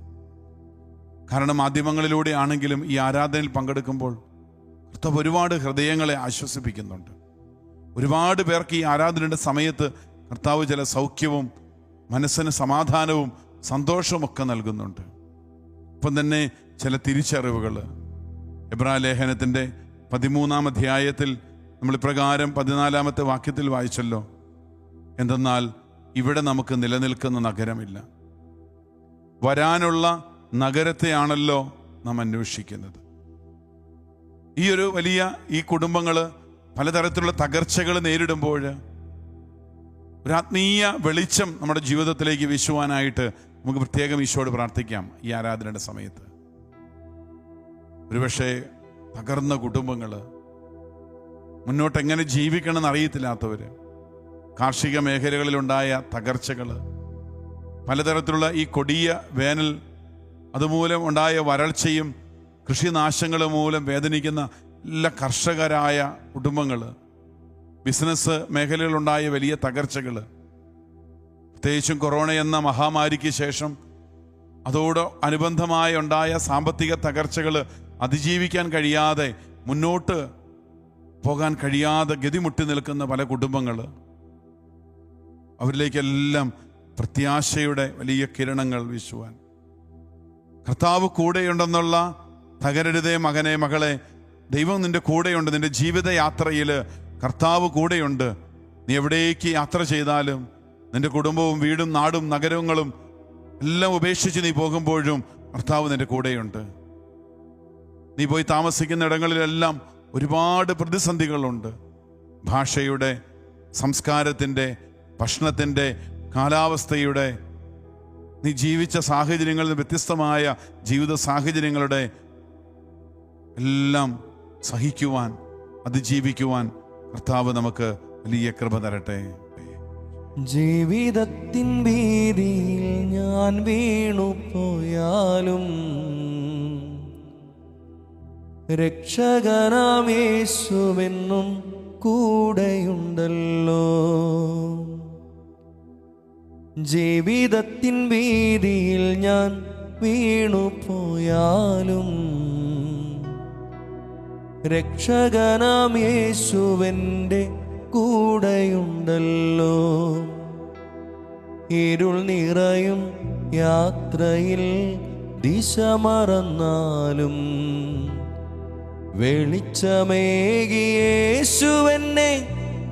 കാരണം മാധ്യമങ്ങളിലൂടെ ആണെങ്കിലും ഈ ആരാധനയിൽ പങ്കെടുക്കുമ്പോൾ കർത്താവ് ഒരുപാട് ഹൃദയങ്ങളെ ആശ്വസിപ്പിക്കുന്നുണ്ട്. ഒരുപാട് പേർക്ക് ഈ ആരാധനയുടെ സമയത്ത് കർത്താവ് ചില സൗഖ്യവും മനസ്സിന് സമാധാനവും സന്തോഷവും ഒക്കെ നൽകുന്നുണ്ട്. ഒപ്പം തന്നെ ചില തിരിച്ചറിവുകൾ. എബ്രായ ലേഖനത്തിൻ്റെ 13-ാം അധ്യായത്തിൽ നമ്മൾ ഇപ്രകാരം 14-ാമത്തെ വാക്യത്തിൽ വായിച്ചല്ലോ, എന്തെന്നാൽ ഇവിടെ നമുക്ക് നിലനിൽക്കുന്ന നഗരമില്ല, വരാനുള്ള നഗരത്തെയാണല്ലോ നാം അന്വേഷിക്കുന്നത്. ഈ ഒരു വലിയ ഈ കുടുംബങ്ങൾ പലതരത്തിലുള്ള തകർച്ചകൾ നേരിടുമ്പോൾ ഒരു ആത്മീയ വെളിച്ചം നമ്മുടെ ജീവിതത്തിലേക്ക് വീശുവാനായിട്ട് നമുക്ക് പ്രത്യേകം ഈശോയോട് പ്രാർത്ഥിക്കാം. ഈ ആരാധനയുടെ സമയത്ത് ഒരുപക്ഷെ തകർന്ന കുടുംബങ്ങൾ, മുന്നോട്ട് എങ്ങനെ ജീവിക്കണമെന്ന് അറിയത്തില്ലാത്തവർ, കാർഷിക മേഖലകളിലുണ്ടായ തകർച്ചകൾ, പലതരത്തിലുള്ള ഈ കൊടിയ വേനൽ, അതുമൂലം ഉണ്ടായ വരൾച്ചയും കൃഷിനാശങ്ങളും മൂലം വേദനിക്കുന്ന എല്ലാ കർഷകരായ കുടുംബങ്ങൾ, ബിസിനസ് മേഖലകളിലുണ്ടായ വലിയ തകർച്ചകൾ, പ്രത്യേകിച്ചും കൊറോണ എന്ന മഹാമാരിക്ക് ശേഷം അതോട് അനുബന്ധമായി ഉണ്ടായ സാമ്പത്തിക തകർച്ചകൾ അതിജീവിക്കാൻ കഴിയാതെ, മുന്നോട്ട് പോകാൻ കഴിയാതെ ഗതിമുട്ടി നിൽക്കുന്ന പല കുടുംബങ്ങൾ, അവരിലേക്കെല്ലാം പ്രത്യാശയുടെ വലിയ കിരണങ്ങൾ വീശുവാൻ കർത്താവ് കൂടെയുണ്ടെന്നുള്ള, തകരരുതേ മകനെ മകളെ, ദൈവം നിന്റെ കൂടെയുണ്ട്. നിന്റെ ജീവിതയാത്രയിൽ കർത്താവ് കൂടെയുണ്ട്. നീ എവിടേക്ക് യാത്ര ചെയ്താലും നിന്റെ കുടുംബവും വീടും നാടും നഗരങ്ങളും എല്ലാം ഉപേക്ഷിച്ച് നീ പോകുമ്പോഴും കർത്താവ് നിന്റെ കൂടെയുണ്ട്. നീ പോയി താമസിക്കുന്ന ഇടങ്ങളിലെല്ലാം ഒരുപാട് പ്രതിസന്ധികളുണ്ട്. ഭാഷയുടെ, സംസ്കാരത്തിൻ്റെ, ഭക്ഷണത്തിൻ്റെ, കാലാവസ്ഥയുടെ, നീ ജീവിച്ച സാഹചര്യങ്ങളിൽ നിന്ന് വ്യത്യസ്തമായ ജീവിത സാഹചര്യങ്ങളുടെ എല്ലാം സഹിക്കുവാൻ, അതിജീവിക്കുവാൻ കർത്താവ് നമുക്ക് വലിയ കൃപ തരട്ടെ. ജീവിതത്തിൻ വീതിയിൽ ഞാൻ വീണു പോയാലും രക്ഷകനാം യേശുവെന്നും കൂടെയുണ്ടല്ലോ. ജീവിതത്തിൻ വീതിയിൽ ഞാൻ വീണു പോയാലും രക്ഷകനാം യേശുവെൻ്റെ കൂടെയുണ്ടല്ലോ. ഇരുൾ നിറയും യാത്രയിൽ ദിശ മറന്നാലും വെളിച്ചമേകി യേശുവെന്നെ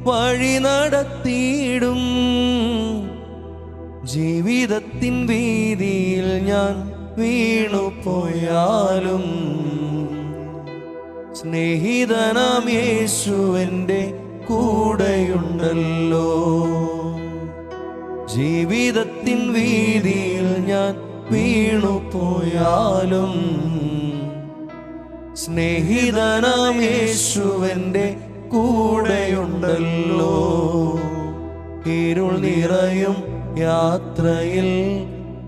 വഴി നടത്തിയിടും. ജീവിതത്തിൻ വീതിയിൽ ഞാൻ വീണു പോയാലും സ്നേഹിതനാം യേശുവെൻ്റെ കൂടെയുണ്ടല്ലോ. ജീവിതത്തിൻ വീതിയിൽ ഞാൻ വീണു പോയാലും സ്നേഹിതനാം യേശുവെൻ്റെ കൂടെയുണ്ടല്ലോ. ഇരുൾ നിറയും യാത്രയിൽ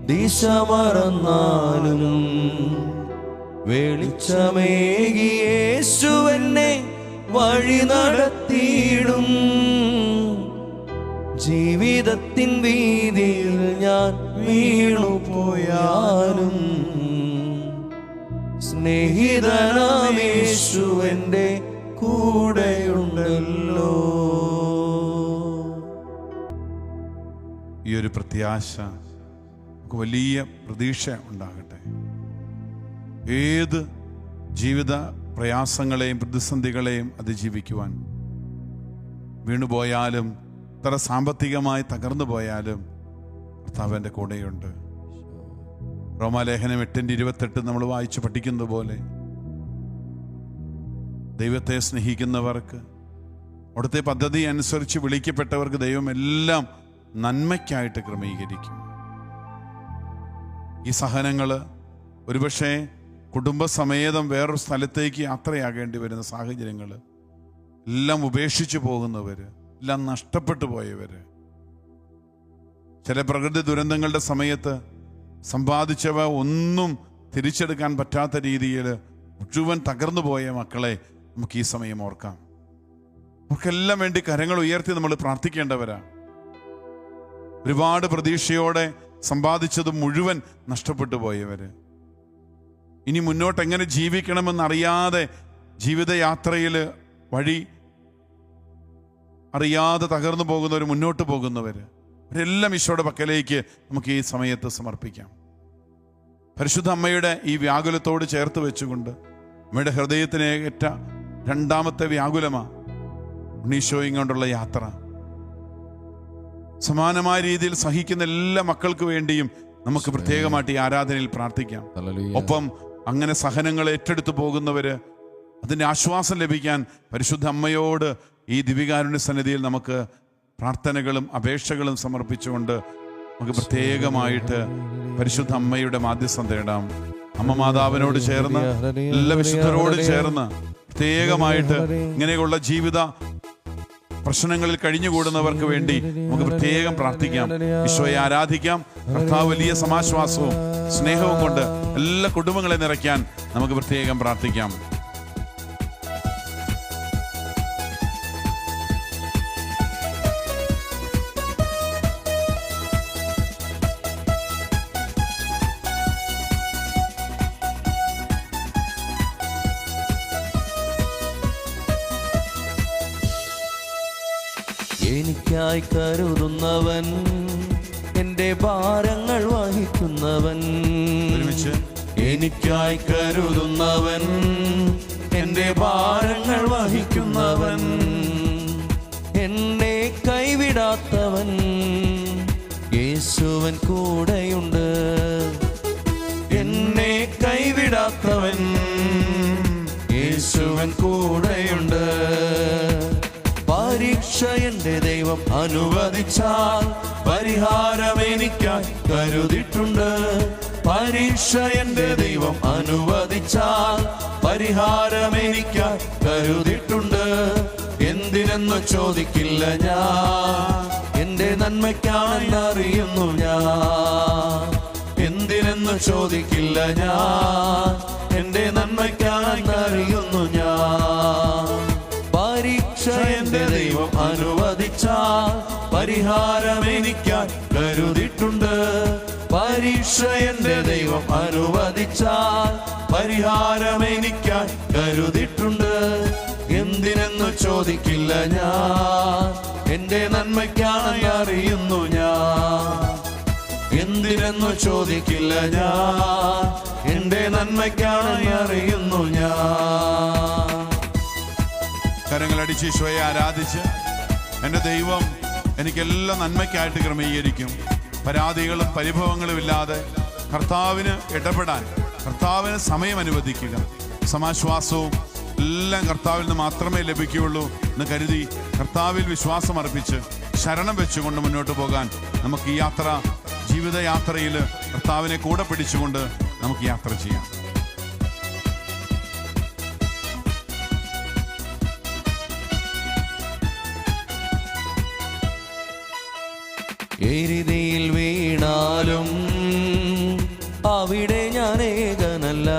ദിശ മറന്നാലും വെളിച്ചമേകി യേശുവെന്നെ വഴി നടത്തിയിടും. ജീവിതത്തിൻ വീതിയിൽ ഞാൻ വീണു പോയാലും സ്നേഹിതനാം യേശുവെൻ്റെ കൂടെയുണ്ടല്ലോ. ഈ ഒരു പ്രത്യാശ നമുക്ക് വലിയ പ്രതീക്ഷ ഉണ്ടാകട്ടെ. ഏത് ജീവിത പ്രയാസങ്ങളെയും പ്രതിസന്ധികളെയും അതിജീവിക്കുവാൻ, വീണുപോയാലും എത്ര സാമ്പത്തികമായി തകർന്നു പോയാലും കർത്താവിൻ്റെ കൂടെയുണ്ട്. റോമാലേഖനം 8:28 നമ്മൾ വായിച്ച് പഠിക്കുന്നത് പോലെ ദൈവത്തെ സ്നേഹിക്കുന്നവർക്ക്, അവിടുത്തെ പദ്ധതി അനുസരിച്ച് വിളിക്കപ്പെട്ടവർക്ക് ദൈവം എല്ലാം നന്മയ്ക്കായിട്ട് ക്രമീകരിക്കും. ഈ സഹനങ്ങൾ ഒരുപക്ഷെ കുടുംബസമേതം വേറൊരു സ്ഥലത്തേക്ക് യാത്രയാകേണ്ടി വരുന്ന സാഹചര്യങ്ങൾ, എല്ലാം ഉപേക്ഷിച്ചു പോകുന്നവര്, എല്ലാം നഷ്ടപ്പെട്ടു പോയവര്, ചില പ്രകൃതി ദുരന്തങ്ങളുടെ സമയത്ത് സമ്പാദിച്ചവ ഒന്നും തിരിച്ചെടുക്കാൻ പറ്റാത്ത രീതിയിൽ മുഴുവൻ തകർന്നു പോയ മക്കളെ നമുക്ക് ഈ സമയം ഓർക്കാം. നമുക്കെല്ലാം വേണ്ടി കരങ്ങൾ ഉയർത്തി നമ്മൾ പ്രാർത്ഥിക്കേണ്ടവരാ. ഒരുപാട് പ്രതീക്ഷയോടെ സമ്പാദിച്ചത് മുഴുവൻ നഷ്ടപ്പെട്ടു പോയവര്, ഇനി മുന്നോട്ട് എങ്ങനെ ജീവിക്കണമെന്നറിയാതെ ജീവിതയാത്രയിൽ വഴി അറിയാതെ തകർന്നു പോകുന്നവർ, മുന്നോട്ട് പോകുന്നവർ, അവരെല്ലാം ഈശോയുടെ പക്കലേക്ക് നമുക്ക് ഈ സമയത്ത് സമർപ്പിക്കാം. പരിശുദ്ധ അമ്മയുടെ ഈ വ്യാകുലത്തോട് ചേർത്ത് വെച്ചുകൊണ്ട് അമ്മയുടെ ഹൃദയത്തിന് ഏറ്റ രണ്ടാമത്തെ വ്യാകുലമാണ് ഉണ്ണീശോയും കൊണ്ടുള്ള യാത്ര. സമാനമായ രീതിയിൽ സഹിക്കുന്ന എല്ലാ മക്കൾക്ക് വേണ്ടിയും നമുക്ക് പ്രത്യേകമായിട്ട് ഈ ആരാധനയിൽ പ്രാർത്ഥിക്കാം. ഒപ്പം അങ്ങനെ സഹനങ്ങൾ ഏറ്റെടുത്തു പോകുന്നവര്, അതിൻ്റെ ആശ്വാസം ലഭിക്കാൻ പരിശുദ്ധ അമ്മയോട് ഈ ദിവികാരുണ്യ സന്നിധിയിൽ നമുക്ക് പ്രാർത്ഥനകളും അപേക്ഷകളും സമർപ്പിച്ചുകൊണ്ട് നമുക്ക് പ്രത്യേകമായിട്ട് പരിശുദ്ധ അമ്മയുടെ മാധ്യസ്ഥം തേടാം. അമ്മ മാതാവിനോട് ചേർന്ന്, എല്ലാ വിശുദ്ധരോട് ചേർന്ന് പ്രത്യേകമായിട്ട് ഇങ്ങനെയുള്ള ജീവിത പ്രശ്നങ്ങളിൽ കഴിഞ്ഞുകൂടുന്നവർക്ക് വേണ്ടി നമുക്ക് പ്രത്യേകം പ്രാർത്ഥിക്കാം. ഈശോയെ ആരാധിക്കാം. കർത്താവ് വലിയ സമാശ്വാസവും സ്നേഹവും കൊണ്ട് എല്ലാ കുടുംബങ്ങളെ നിറയ്ക്കാൻ നമുക്ക് പ്രത്യേകം പ്രാർത്ഥിക്കാം. എനിക്കായി കരുതുന്നവൻ, എൻ്റെ ഭാരങ്ങൾ വഹിക്കുന്നവൻ, എനിക്കായി കരുതുന്നവൻ, എൻ്റെ ഭാരങ്ങൾ വഹിക്കുന്നവൻ, എന്നെ കൈവിടാത്തവൻ, യേശുവൻ കൂടെയുണ്ട്. എന്നെ കൈവിടാത്തവൻ, യേശുവൻ കൂടെയുണ്ട്. പരീക്ഷ എൻ്റെ ദൈവം അനുവദിച്ചാൽ പരിഹാരം എനിക്കായി കരുതിയിട്ടുണ്ട്. പരീക്ഷ എൻ്റെ ദൈവം അനുവദിച്ചാൽ പരിഹാരം എനിക്കായി കരുതിയിട്ടുണ്ട്. എന്തിനെന്ന് ചോദിക്കില്ല ഞാൻ, എൻ്റെ നന്മയ്ക്കാണെന്നറിയുന്നു ഞാൻ. എന്തിനെന്ന് ചോദിക്കില്ല ഞാൻ, എൻ്റെ നന്മയ്ക്കാണെന്നറിയുന്നു ഞാൻ. പരീക്ഷ എൻ്റെ ദൈവം അനുവദിച്ചാൽ പരിഹാരം എനിക്കായി കരുതിയിട്ടുണ്ട്. പരീക്ഷ എൻ്റെ ദൈവം അനുവദിച്ചാൽ പരിഹാരം എനിക്കായി കരുതിയിട്ടുണ്ട്. എന്തിനെന്ന് ചോദിക്കില്ല ഞാൻ, എൻ്റെ നന്മയ്ക്കാണെന്ന് അറിയുന്നു ഞാൻ. എന്തിനെന്ന് ചോദിക്കില്ല ഞാൻ, എൻ്റെ നന്മയ്ക്കാണെന്ന് അറിയുന്നു ഞാൻ. കരങ്ങളടിച്ച് ഈശോയെ ആരാധിച്ച്, എൻ്റെ ദൈവം എനിക്കെല്ലാം നന്മയ്ക്കായിട്ട് ക്രമീകരിക്കും. പരാതികളും പരിഭവങ്ങളും ഇല്ലാതെ കർത്താവിന് ഇടപെടാൻ കർത്താവിന് സമയം അനുവദിക്കുക. സമാശ്വാസവും എല്ലാം കർത്താവിൽ നിന്ന് മാത്രമേ ലഭിക്കുകയുള്ളൂ എന്ന് കരുതി കർത്താവിൽ വിശ്വാസം അർപ്പിച്ച് ശരണം വെച്ചുകൊണ്ട് മുന്നോട്ട് പോകാൻ നമുക്ക് ഈ യാത്ര, ജീവിതയാത്രയിൽ കർത്താവിനെ കൂടെ പിടിച്ചുകൊണ്ട് നമുക്ക് യാത്ര ചെയ്യാം. എരിതിയിൽ വീണാലും അവിടെ ഞാൻ ഏകനല്ല.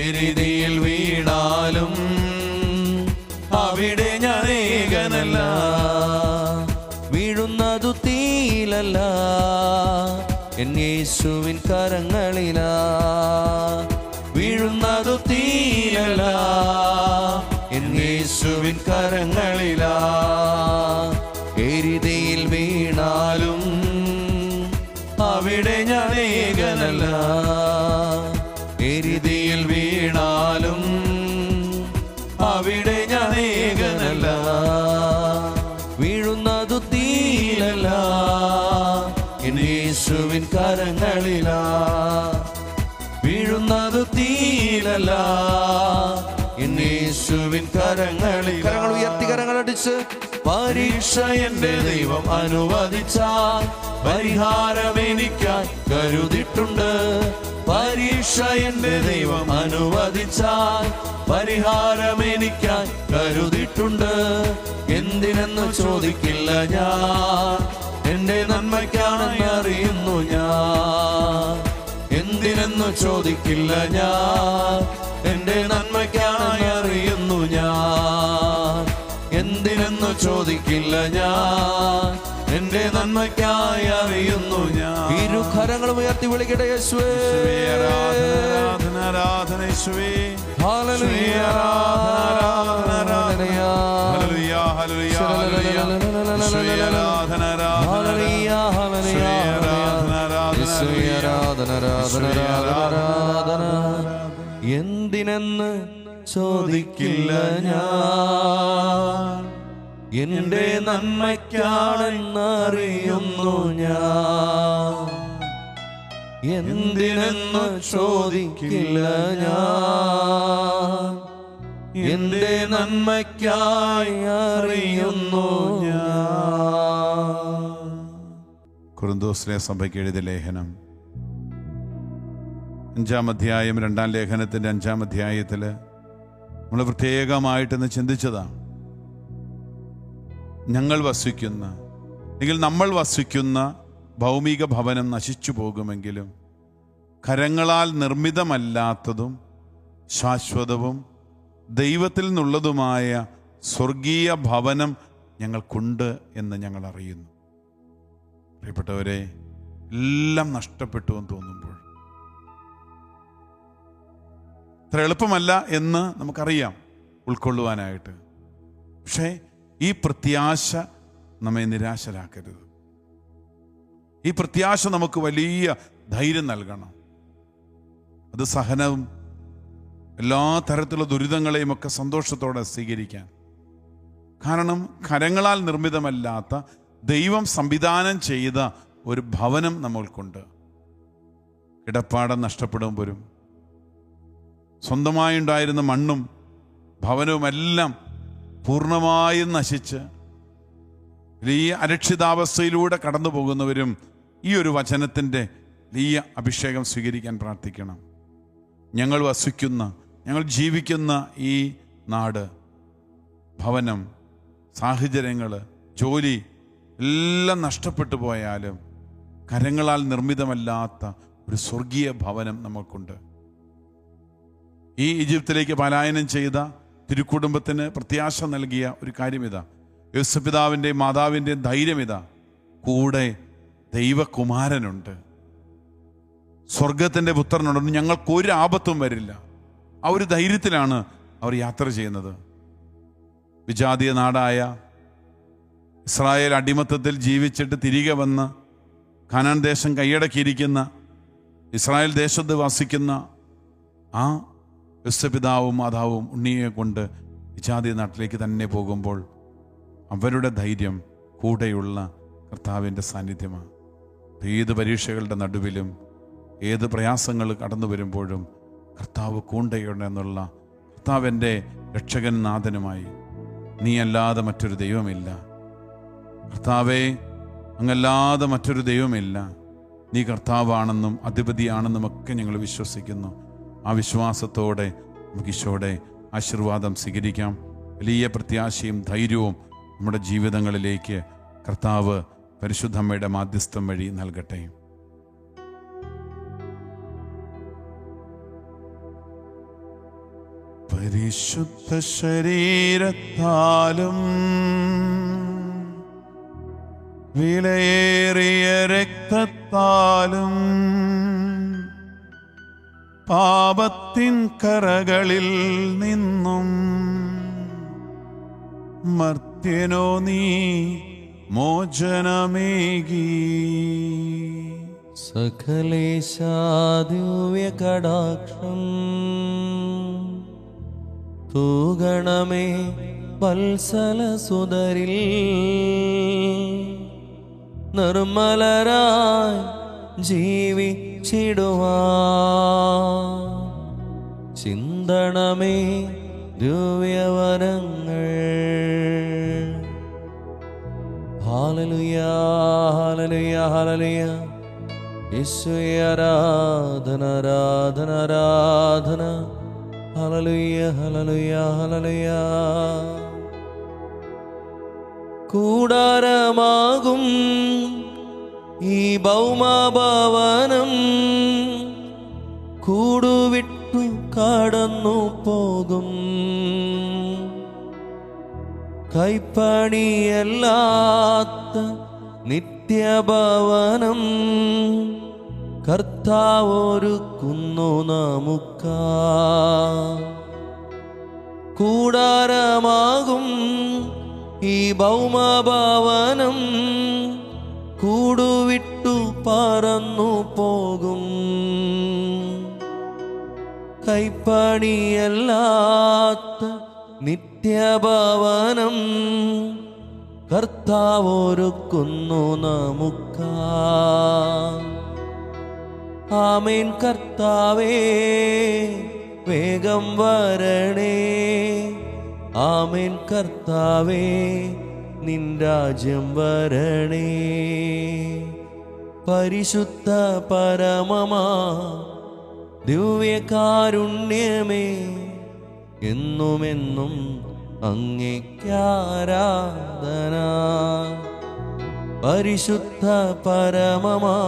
എരിതിയിൽ വീണാലും അവിടെ ഞാൻ ഏകനല്ല. വീഴുന്നതു തീയിലല്ല, എൻ യേശുവിൻ കരങ്ങളിലാ. വീഴുന്നതു തീയിലല്ല, എൻ യേശുവിൻ കരങ്ങളിലാ. എരിതിയിൽ വീണാലും അവിടെ ഞാൻ ഏകനല്ല. എരിതിയിൽ വീണാലും അവിടെ ഞാൻ ഏകനല്ല. വീഴുന്നതു തീയിലല്ല, എൻ യേശുവിൻ കരങ്ങളിലാ. വീഴുന്നതു തീയിലല്ല, എൻ യേശുവിൻ കരങ്ങളിലാ. കരങ്ങൾ ഉയർത്തി, കരങ്ങളടിച്ച്. പരീക്ഷ എൻ്റെ ദൈവം അനുവദിച്ചാൽ പരിഹാരം എനിക്കായി കരുതിയിട്ടുണ്ട്. പരീക്ഷ എന്റെ ദൈവം അനുവദിച്ചാൽ പരിഹാരം എനിക്കായി കരുതിയിട്ടുണ്ട്. എന്തിനെന്ന് ചോദിക്കില്ല ഞാൻ, എന്റെ നന്മയ്ക്കാണെന്ന് അറിയുന്നു ഞാൻ. എന്തിനെന്ന് ചോദിക്കില്ല ഞാൻ, എന്റെ നന്മയ്ക്കാണെന്ന് അറിയുന്നു ഞാൻ. എന്തിനെന്ന് ചോദിക്കില്ല ഞാൻ, എന്റെ നന്മയ്ക്കായി അറിയുന്നു ഞാൻ. ഇരുകരങ്ങളും ഉയർത്തി വിളിക്കട്ടെ യേശുവേ. ആരാധന ആരാധന യേശുവേ. ഹല്ലേലൂയ ഹല്ലേലൂയ ഹല്ലേലൂയ ഹല്ലേലൂയ ഹല്ലേലൂയ ആരാധന ആരാധന. എന്തിനെന്ന് ചോദിക്കില്ല ഞാൻ, എന്റെ നന്മയ്ക്കാണെന്നറിയുന്നു ഞാൻ. എന്തിനെന്ന് ചോദിക്കില്ല ഞാൻ, എന്റെ നന്മയ്ക്കായി അറിയുന്നു ഞാൻ. കൊരിന്തോസിലെ സഭയ്ക്ക് എഴുതിയ ലേഖനം 5-ാം അധ്യായം 2-ാം ലേഖനത്തിൻ്റെ 5-ാം അധ്യായത്തിൽ നമ്മൾ പ്രത്യേകമായിട്ടെന്ന് ചിന്തിച്ചതാണ്. നമ്മൾ വസിക്കുന്ന ഭൗമിക ഭവനം നശിച്ചു പോകുമെങ്കിലും കരങ്ങളാൽ നിർമ്മിതമല്ലാത്തതും ശാശ്വതവും ദൈവത്തിൽ നിന്നുള്ളതുമായ സ്വർഗീയ ഭവനം ഞങ്ങൾക്കുണ്ട് എന്ന് ഞങ്ങൾ അറിയുന്നു. പ്രിയപ്പെട്ടവരെ, എല്ലാം നഷ്ടപ്പെട്ടു എന്ന് തോന്നുമ്പോൾ അത്ര എളുപ്പമല്ല എന്ന് നമുക്കറിയാം ഉൾക്കൊള്ളുവാനായിട്ട്. പക്ഷേ ഈ പ്രത്യാശ നമ്മെ നിരാശരാക്കരുത്. ഈ പ്രത്യാശ നമുക്ക് വലിയ ധൈര്യം നൽകണം. അത് സഹനവും എല്ലാ തരത്തിലുള്ള ദുരിതങ്ങളെയും ഒക്കെ സന്തോഷത്തോടെ സ്വീകരിക്കാൻ. കാരണം കരങ്ങളാൽ നിർമ്മിതമല്ലാത്ത ദൈവം സംവിധാനം ചെയ്ത ഒരു ഭവനം നമ്മൾക്കുണ്ട്. കിടപ്പാടം നഷ്ടപ്പെടുമ്പോഴും സ്വന്തമായി ഉണ്ടായിരുന്ന മണ്ണും ഭവനവുമെല്ലാം പൂർണ്ണമായും നശിച്ച് വലിയ അരക്ഷിതാവസ്ഥയിലൂടെ കടന്നു പോകുന്നവരും ഈ ഒരു വചനത്തിൻ്റെ വലിയ അഭിഷേകം സ്വീകരിക്കാൻ പ്രാർത്ഥിക്കണം. ഞങ്ങൾ ജീവിക്കുന്ന ഈ നാട്, ഭവനം, സാഹചര്യങ്ങൾ, ജോലി എല്ലാം നഷ്ടപ്പെട്ടു പോയാലും കരങ്ങളാൽ നിർമ്മിതമല്ലാത്ത ഒരു സ്വർഗീയ ഭവനം നമുക്കുണ്ട്. ഈ ഈജിപ്തിലേക്ക് പലായനം ചെയ്ത തിരുക്കുടുംബത്തിന് പ്രത്യാശ നൽകിയ ഒരു കാര്യം ഇതാ. യോസേപ്പിതാവിൻ്റെയും മാതാവിൻ്റെയും ധൈര്യം ഇതാ. കൂടെ ദൈവകുമാരനുണ്ട്, സ്വർഗത്തിൻ്റെ പുത്രനുണ്ട്, ഞങ്ങൾക്കൊരു ആപത്തും വരില്ല. ആ ഒരു ധൈര്യത്തിലാണ് അവർ യാത്ര ചെയ്യുന്നത്. വിജാതീയ നാടായ ഇസ്രായേൽ അടിമത്തത്തിൽ ജീവിച്ചിട്ട് തിരികെ വന്ന് കനാൻ ദേശം കൈയടക്കിയിരിക്കുന്ന, ഇസ്രായേൽ ദേശത്ത് വസിക്കുന്ന ആ യോസേപ്പിതാവും മാതാവും ഉണ്ണിയെ കൊണ്ട് വിജാതീയ നാട്ടിലേക്ക് തന്നെ പോകുമ്പോൾ അവരുടെ ധൈര്യം കൂടെയുള്ള കർത്താവിൻ്റെ സാന്നിധ്യമാണ്. ഏത് പരീക്ഷകളുടെ നടുവിലും ഏത് പ്രയാസങ്ങൾ കടന്നു വരുമ്പോഴും കർത്താവ് കൂടെയുണ്ടെന്നുള്ള കർത്താവിൻ്റെ രക്ഷകൻ നാഥനുമായി നീ അല്ലാതെ മറ്റൊരു ദൈവമില്ല. കർത്താവേ, അങ്ങല്ലാതെ മറ്റൊരു ദൈവമില്ല. നീ കർത്താവാണെന്നും അധിപതിയാണെന്നും ഒക്കെ ഞങ്ങൾ വിശ്വസിക്കുന്നു. ആ വിശ്വാസത്തോടെ നമുക്ക് ഈശോയുടെ ആശീർവാദം സ്വീകരിക്കാം. വലിയ പ്രത്യാശയും ധൈര്യവും നമ്മുടെ ജീവിതങ്ങളിലേക്ക് കർത്താവ് പരിശുദ്ധമ്മയുടെ മാധ്യസ്ഥം വഴി നൽകട്ടെ. പരിശുദ്ധ ശരീരത്താലും വിലയേറിയ രക്തത്താലും പാപത്തിൻ കറകളിൽ നിന്നും മർത്യനോ നീ മോചനമേകി. സകലേശാദിവ്യ കടാക്ഷം തൂഗണമേ വത്സല സുതരിൽ നിർമ്മലരായി ജീവിച്ചിടുവാൻ ചിന്തണമേ ദിവ്യവരങ്ങൾ. ഹല്ലേലൂയ ഹല്ലേലൂയ ഹല്ലേലൂയ. യേശുവേ ആരാധന ആരാധന ആരാധന. ഹല്ലേലൂയ ഹല്ലേലൂയ ഹല്ലേലൂയ. കൂടാരമാകും ഈ ഭൗമഭവനം കൂടുവിട്ടു കടന്നു പോകും. കൈപ്പണിയല്ലാത്ത നിത്യഭവനം കർത്താവൊരുക്കുന്നു നമുക്കായി. കൂടാരമാകും ഈ ഭൗമഭവനം കൂടുവിട്ടു പറന്നു പോകും. കൈപ്പണിയല്ലാത്ത നിത്യഭവനം കർത്താവൊരുക്കുന്നു നമുക്കായി. ആമേൻ കർത്താവേ വേഗം വരണേ. ആമേൻ കർത്താവേ നിൻ രാജ്യം വരണേ. പരിശുദ്ധ പരമമാ ദിവ്യകാരുണ്യമേ എന്നുമെന്നും അങ്ങേക്കാരാധന. പരിശുദ്ധ പരമമാ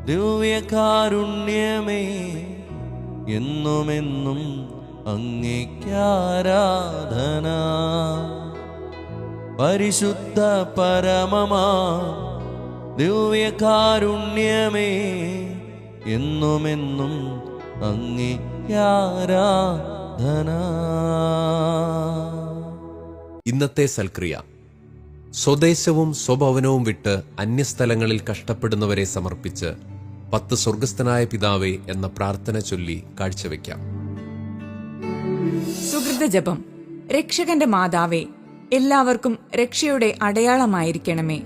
ദിവ്യകാരുണ്യമേ എന്നുമെന്നും അങ്ങേക്കാരാധന. പരിശുദ്ധ പരമമാ ദിവ്യകാരുണ്യമേ എന്നുമെന്നും അങ്ങേക്കാരാധന. ഇന്നത്തെ സൽക്രിയ. സ്വദേശവും സ്വഭവനവും വിട്ട് അന്യസ്ഥലങ്ങളിൽ കഷ്ടപ്പെടുന്നവരെ സമർപ്പിച്ച് 10 സ്വർഗസ്ഥനായ പിതാവേ എന്ന പ്രാർത്ഥന ചൊല്ലി കാഴ്ചവെക്കാം. സുകൃത ജപം. രക്ഷകന്റെ മാതാവേ, എല്ലാവർക്കും രക്ഷയുടെ അടയാളമായിരിക്കണമേ.